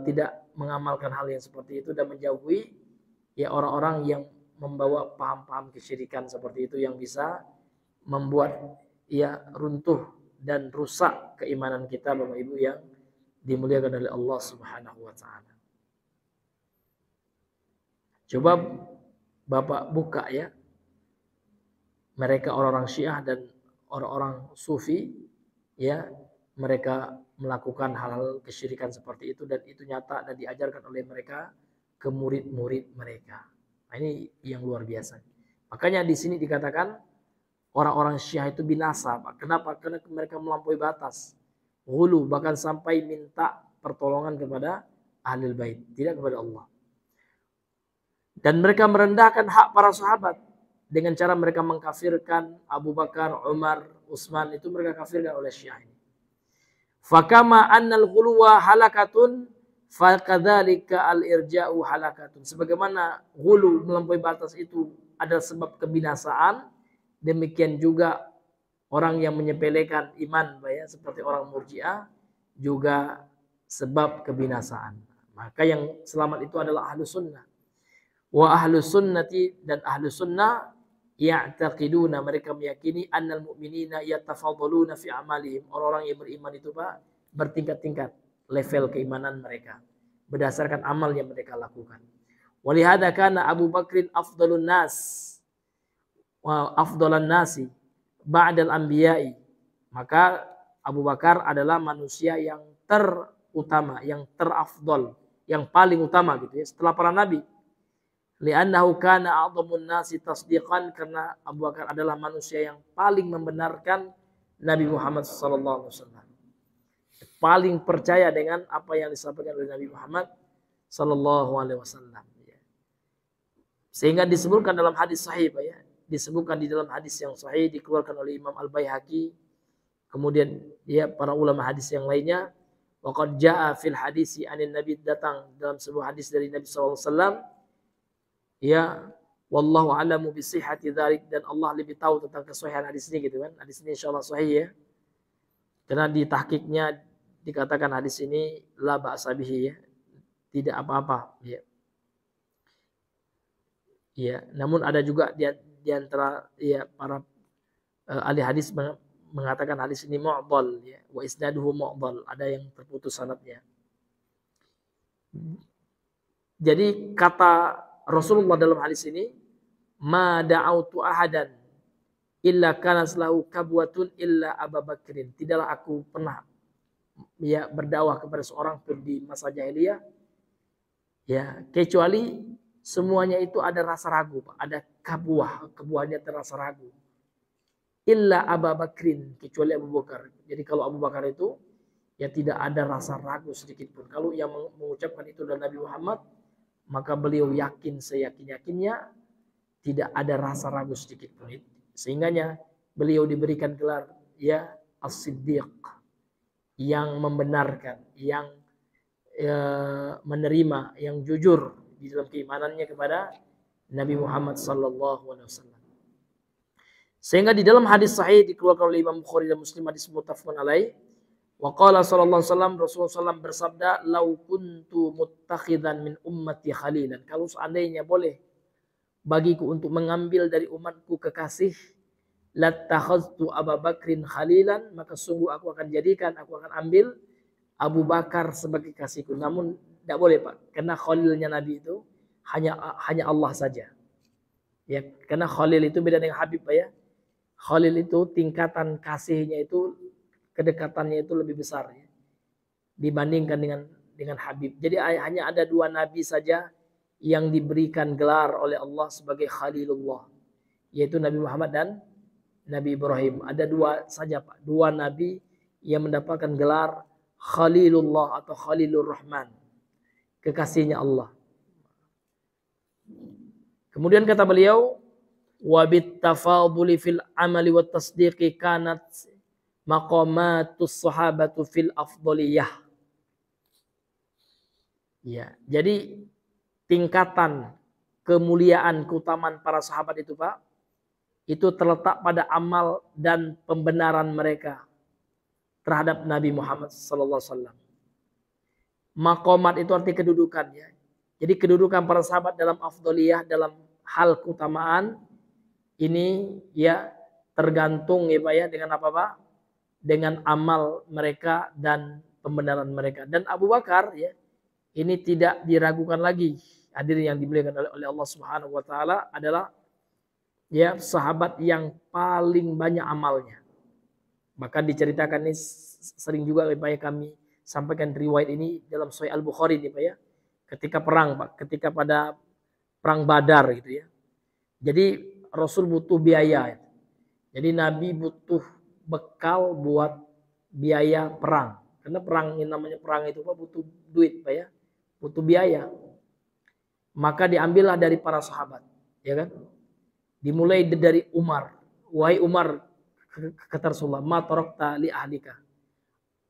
tidak mengamalkan hal yang seperti itu dan menjauhi ya orang-orang yang membawa paham-paham kesyirikan seperti itu yang bisa membuat ya runtuh dan rusak keimanan kita Bapak Ibu yang dimuliakan oleh Allah Subhanahu wa taala. Coba Bapak buka ya, mereka orang-orang Syiah dan orang-orang Sufi ya, mereka melakukan hal-hal kesyirikan seperti itu dan itu nyata dan diajarkan oleh mereka ke murid-murid mereka. Nah, ini yang luar biasa. Makanya di sini dikatakan orang-orang Syiah itu binasa, Pak. Kenapa? Karena mereka melampaui batas. Ghulu, bahkan sampai minta pertolongan kepada Ahlul Bait, tidak kepada Allah. Dan mereka merendahkan hak para sahabat dengan cara mereka mengkafirkan Abu Bakar, Umar, Utsman, itu mereka kafirkan oleh Syiah ini. Fakama annal ghuluwa halakatun fakadzalika al-irja'u halakatun. Sebagaimana ghulu melampaui batas itu adalah sebab kebinasaan, demikian juga orang yang menyepelekan iman ya, seperti orang Murji'ah juga sebab kebinasaan. Maka yang selamat itu adalah Ahlus Sunnah. Wa Ahlus Sunnati, dan Ahlus Sunnah ya'taqiduna, mereka meyakini annal mu'minina yatafadhaluna fi amalihim. Orang-orang yang beriman itu Pak bertingkat-tingkat level keimanan mereka berdasarkan amal yang mereka lakukan. Walihada kana Abu Bakrin afdalun nas wa afdalan nasi ba'dal anbiya'i. Maka Abu Bakar adalah manusia yang terutama, yang terafdal, yang paling utama gitu ya setelah para nabi. Li'annahu kana a'dhamun nasi tasdiqan, karena Abu Bakar adalah manusia yang paling membenarkan Nabi Muhammad sallallahu alaihi wasallam. Paling percaya dengan apa yang disampaikan oleh Nabi Muhammad sallallahu alaihi wasallam. Sehingga disebutkan dalam hadis sahih Pak ya, disebutkan di dalam hadis yang sahih dikeluarkan oleh Imam Al-Baihaqi, kemudian ya para ulama hadis yang lainnya, waqad jaa fil hadisi anin nabi, datang dalam sebuah hadis dari Nabi sallallahu alaihi wasallam ya, wallahu a'lamu bi sihhati dzalik, dan Allah lebih tahu tentang kesahihan hadis ini gitu kan. Hadis ini insyaallah sahih ya. Karena di tahqiqnya dikatakan hadis ini la ba'sa bihi ya, tidak apa-apa ya. Ya, namun ada juga di antara ya para ahli hadis mengatakan hadis ini mu'dhal ya, wa isnaduhu mu'dhal, ada yang terputus sanadnya. Jadi kata Rasulullah dalam hadis ini, ma da'autu ahadan illa kana lahu kabwatun illa Abu Bakrin. Tidaklah aku pernah ya berdakwah kepada seorang pun di masa jahiliyah ya kecuali semuanya itu ada rasa ragu, Pak. Ada kebuahnya terasa ragu. Illa Abu Bakrin, kecuali Abu Bakar. Jadi kalau Abu Bakar itu ya tidak ada rasa ragu sedikit pun. Kalau yang mengucapkan itu adalah Nabi Muhammad, maka beliau yakin seyakin-yakinnya, tidak ada rasa ragu sedikit pun. Sehingganya beliau diberikan gelar ya As-Siddiq, yang membenarkan, yang menerima, yang jujur di dalam keimanannya kepada Nabi Muhammad sallallahu alaihi wasallam. Sehingga di dalam hadis sahih dikeluarkan oleh Imam Bukhari dan Muslim, hadis muttafaqun alaih, wa qala sallallahu alaihi wasallam, Rasulullah SAW bersabda, "Lau kuntu muttakhidan min ummati khalilan." Kalau seandainya boleh bagiku untuk mengambil dari umatku kekasih, lattakhadtu Abu Bakrin khalilan, maka sungguh aku akan ambil Abu Bakar sebagai kasihku. Namun tidak boleh, Pak, karena khalilnya Nabi itu hanya Allah saja. Ya, karena khalil itu beda dengan Habib, Pak ya. Khalil itu tingkatan kasihnya itu, kedekatannya itu lebih besar ya, dibandingkan dengan Habib. Jadi hanya ada 2 nabi saja yang diberikan gelar oleh Allah sebagai Khalilullah, yaitu Nabi Muhammad dan Nabi Ibrahim. Ada 2 saja, Pak, 2 nabi yang mendapatkan gelar Khalilullah atau Khalilur Rahman, kekasihnya Allah. Kemudian kata beliau, wa bit tafaduli fil amali wat tasdiqi kanat maqamatus sahabatu fil afdaliyah. Ya, jadi tingkatan kemuliaan, keutamaan para sahabat itu, Pak, itu terletak pada amal dan pembenaran mereka terhadap Nabi Muhammad sallallahu alaihi wasallam. Maqamat itu arti kedudukan ya. Jadi kedudukan para sahabat dalam afdaliyah, dalam hal keutamaan ini ya tergantung ya Pak ya dengan apa Pak? Dengan amal mereka dan pembenaran mereka. Dan Abu Bakar ya, ini tidak diragukan lagi. Hadirin yang dimuliakan oleh Allah Subhanahu wa taala, adalah ya sahabat yang paling banyak amalnya. Bahkan diceritakan ini sering juga Pak ya kami sampaikan riwayat ini dalam Sahih Al-Bukhari nih Pak ya. Ketika perang Pak, ketika pada perang Badar gitu ya. Jadi Rasul butuh biaya. Jadi Nabi butuh bekal buat biaya perang. Karena perang yang namanya perang itu Pak butuh duit Pak ya. Butuh biaya. Maka diambillah dari para sahabat, ya kan? Dimulai dari Umar. Wahai Umar, kata Rasulullah, ma tarakta li ahlika.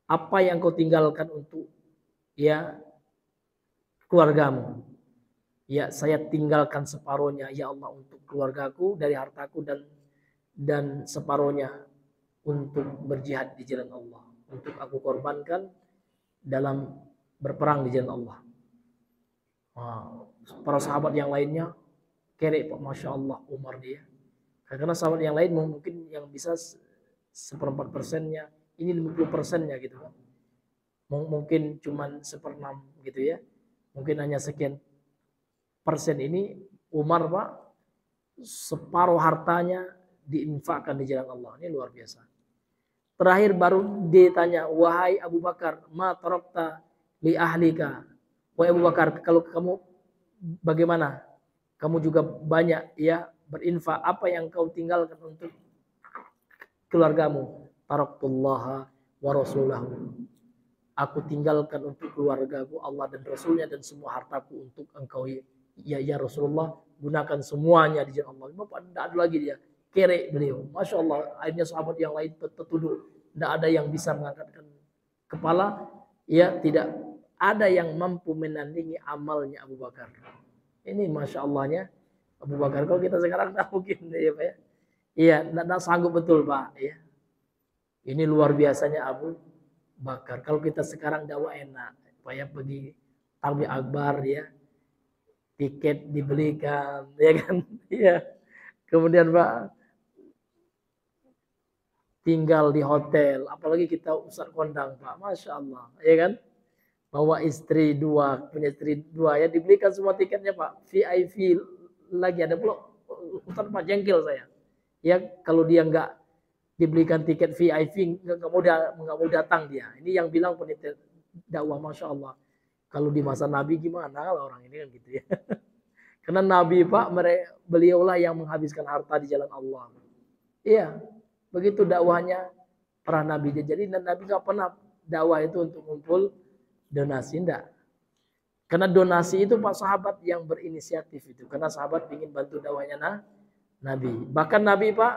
Apa yang kau tinggalkan untuk ya keluargamu? Ya, saya tinggalkan separuhnya ya Allah untuk keluargaku dari hartaku, dan separuhnya untuk berjihad di jalan Allah, untuk aku korbankan dalam berperang di jalan Allah. Para sahabat yang lainnya kerek Pak, Masya Allah Umar dia. Karena sahabat yang lain mungkin yang bisa 1/4%-nya, ini 50%-nya gitu kan. Mungkin cuman 1/6 gitu ya. Mungkin hanya sekian persen. Ini Umar Pak, separuh hartanya diinfakkan di jalan Allah. Ini luar biasa. Terakhir baru ditanya, wahai Abu Bakar, ma tarakta li ahlika. Wahai Abu Bakar, kalau kamu bagaimana? Kamu juga banyak ya berinfak, apa yang kau tinggalkan untuk keluargamu? Taraktullaha wa rasulahu. Aku tinggalkan untuk keluargaku Allah dan Rasulnya, dan semua hartaku untuk engkau ya Rasulullah, gunakan semuanya di jalan Allah. Bapak tidak ada lagi dia, kerek beliau. Masya Allah, akhirnya sahabat yang lain tertuduh. Tidak ada yang bisa mengangkatkan kepala. Ya, tidak ada yang mampu menandingi amalnya Abu Bakar. Ini Masya Allahnya Abu Bakar. Kalau kita sekarang tidak mungkin ya Pak ya. Iya, tidak sanggup betul Pak ya. Ini luar biasanya Abu Bakar. Kalau kita sekarang dakwah enak Pak ya, pergi Talbiyah Akbar ya, tiket dibelikan ya kan. Iya. Kemudian Pak tinggal di hotel, apalagi kita Ustaz kondang Pak, Masya Allah ya kan. bawa istri dua, punya istri dua ya, dibelikan semua tiketnya Pak, VIP lagi ada pula. Ustaz Pak jengkel saya. Ya kalau dia nggak dibelikan tiket VIP nggak mau datang dia. Ini yang bilang penitia dakwah, masya Allah. Kalau di masa Nabi gimana kalau orang ini kan gitu ya. Karena Nabi Pak, beliaulah yang menghabiskan harta di jalan Allah. Iya, begitu dakwahnya para Nabi. Jadi Nabi nggak pernah dakwah itu untuk ngumpul donasi, enggak. Karena donasi itu Pak sahabat yang berinisiatif itu. Karena sahabat ingin bantu dakwahnya Nabi. Bahkan Nabi Pak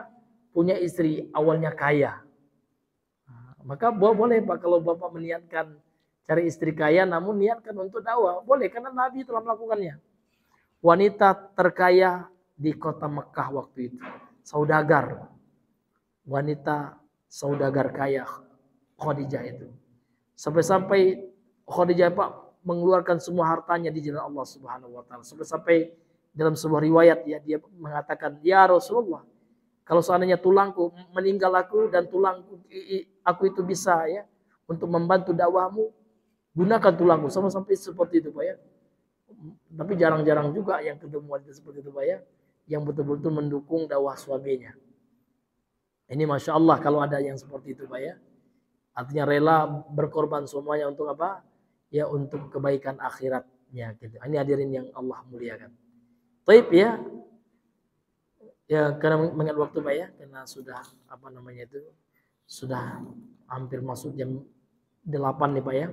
punya istri awalnya kaya. Maka boleh Pak kalau Bapak meniatkan cari istri kaya namun niatkan untuk dakwah. Boleh karena Nabi telah melakukannya. Wanita terkaya di kota Mekah waktu itu. Saudagar. Wanita saudagar kaya Khadijah itu. Sampai-sampai Khadijah Pak mengeluarkan semua hartanya di jalan Allah Subhanahu wa taala. Sampai dalam sebuah riwayat ya dia mengatakan, "Ya Rasulullah, kalau seandainya tulangku meninggal aku dan tulangku aku itu bisa ya untuk membantu dakwahmu, gunakan tulangku." Sampai seperti itu Pak ya. Tapi jarang-jarang juga yang ketemu wanita seperti itu Pak ya, yang betul-betul mendukung dakwah suaminya. Ini Masya Allah kalau ada yang seperti itu Pak ya. Artinya rela berkorban semuanya untuk apa? Ya untuk kebaikan akhiratnya gitu. Ini hadirin yang Allah muliakan. Taib ya. Ya karena mengingat waktu Pak ya, karena sudah apa namanya itu sudah hampir masuk jam 8 nih Pak ya.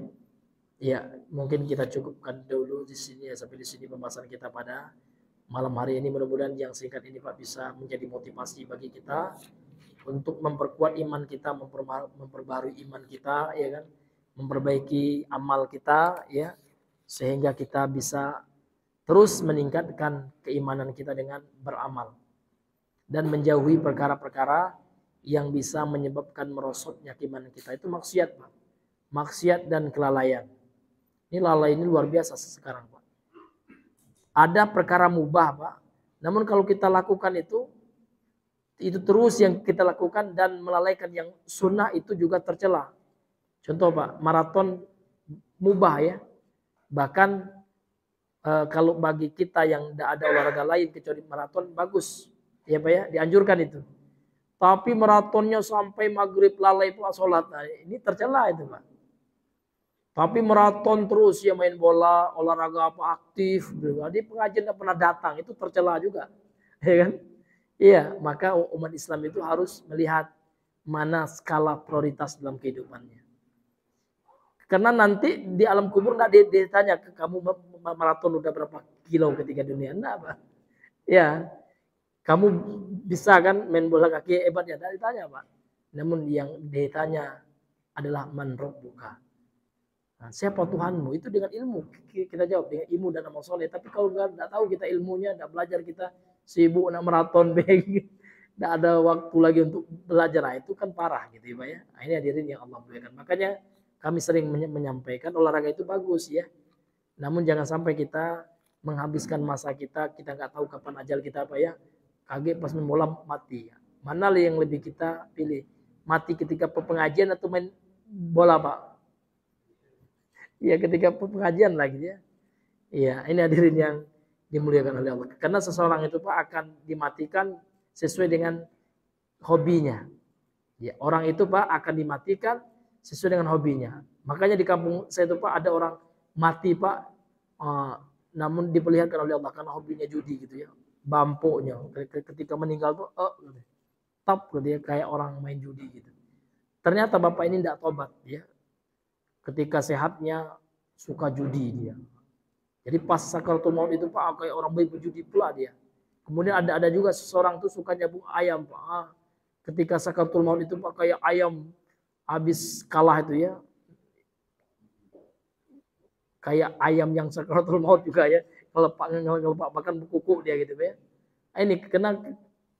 Ya, mungkin kita cukupkan dulu di sini ya, sampai di sini pembahasan kita pada malam hari ini. Mudah-mudahan yang singkat ini Pak bisa menjadi motivasi bagi kita untuk memperkuat iman kita, memperbarui iman kita ya kan, memperbaiki amal kita ya, sehingga kita bisa terus meningkatkan keimanan kita dengan beramal dan menjauhi perkara-perkara yang bisa menyebabkan merosotnya keimanan kita. Itu maksiat Pak. Maksiat dan kelalaian. Ini lalai ini luar biasa sekarang Pak. Ada perkara mubah Pak. Namun kalau kita lakukan itu terus yang kita lakukan dan melalaikan yang sunnah itu juga tercela. Contoh Pak, maraton mubah ya. Bahkan kalau bagi kita yang tidak ada olahraga lain kecuali maraton bagus. Ya Pak ya, dianjurkan itu. Tapi maratonnya sampai maghrib lalai Pak sholat. Nah, ini tercela itu Pak. Tapi maraton terus ya main bola, olahraga apa aktif. Jadi pengajian tidak pernah datang, itu tercela juga. Ya kan? Iya, maka umat Islam itu harus melihat mana skala prioritas dalam kehidupannya. Karena nanti di alam kubur nggak ditanya kamu maraton udah berapa kilo ketika dunia, enggak Pak. Ya, kamu bisa kan main bola kaki hebatnya, tidak ditanya Pak. Namun yang ditanya adalah man rabbuka. Nah, siapa Tuhanmu? Itu dengan ilmu kita jawab dengan ilmu dan amal soleh. Tapi kalau nggak tahu kita ilmunya, nggak belajar, kita sibuk nak maraton, nggak ada waktu lagi untuk belajar, nah, itu kan parah gitu ya Pak ya. Nah, ini hadirin yang Allah muliakan. Makanya kami sering menyampaikan olahraga itu bagus ya. Namun jangan sampai kita menghabiskan masa kita nggak tahu kapan ajal kita Pak ya. Kaget pas main bola mati. Mana yang lebih kita pilih? Mati ketika pengajian atau main bola Pak? Ya ketika pengajian lagi ya. Iya, ini hadirin yang dimuliakan oleh Allah. Karena seseorang itu Pak akan dimatikan sesuai dengan hobinya. Ya, orang itu Pak akan dimatikan sesuai dengan hobinya. Makanya di kampung saya itu Pak ada orang mati Pak, namun diperlihatkan oleh Allah karena hobinya judi gitu ya. Bampunya ketika meninggal tuh top gitu ya, kayak orang main judi gitu. Ternyata bapak ini tidak tobat ya. Ketika sehatnya suka judi dia. Jadi pas sakaratul maut itu Pak kayak orang baik berjudi pula dia. Kemudian ada juga seseorang tuh suka nyabung ayam Pak. Ketika sakaratul maut itu Pak kayak ayam habis kalah itu ya. Kayak ayam yang sakaratul maut juga ya. Ngelepak makan kuku dia gitu ya. Ini kena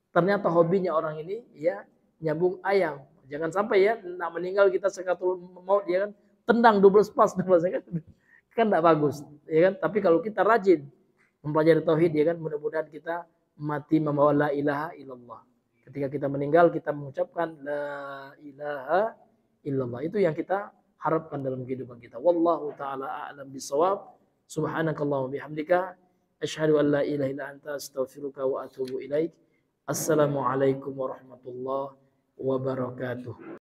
ternyata hobinya orang ini ya nyambung ayam. Jangan sampai ya nak meninggal kita sakaratul maut ya kan tendang 12 pas kan tidak bagus ya kan. Tapi kalau kita rajin mempelajari tauhid ya kan, mudah-mudahan kita mati membawa la ilaha illallah. Ketika kita meninggal kita mengucapkan la ilaha illallah. Itu yang kita harapkan dalam kehidupan kita. Wallahu taala a'lam bisawab. Subhanakallahumma bihamdika asyhadu an la ilaha illa anta astaghfiruka wa atubu ilaik. Assalamualaikum warahmatullahi wabarakatuh.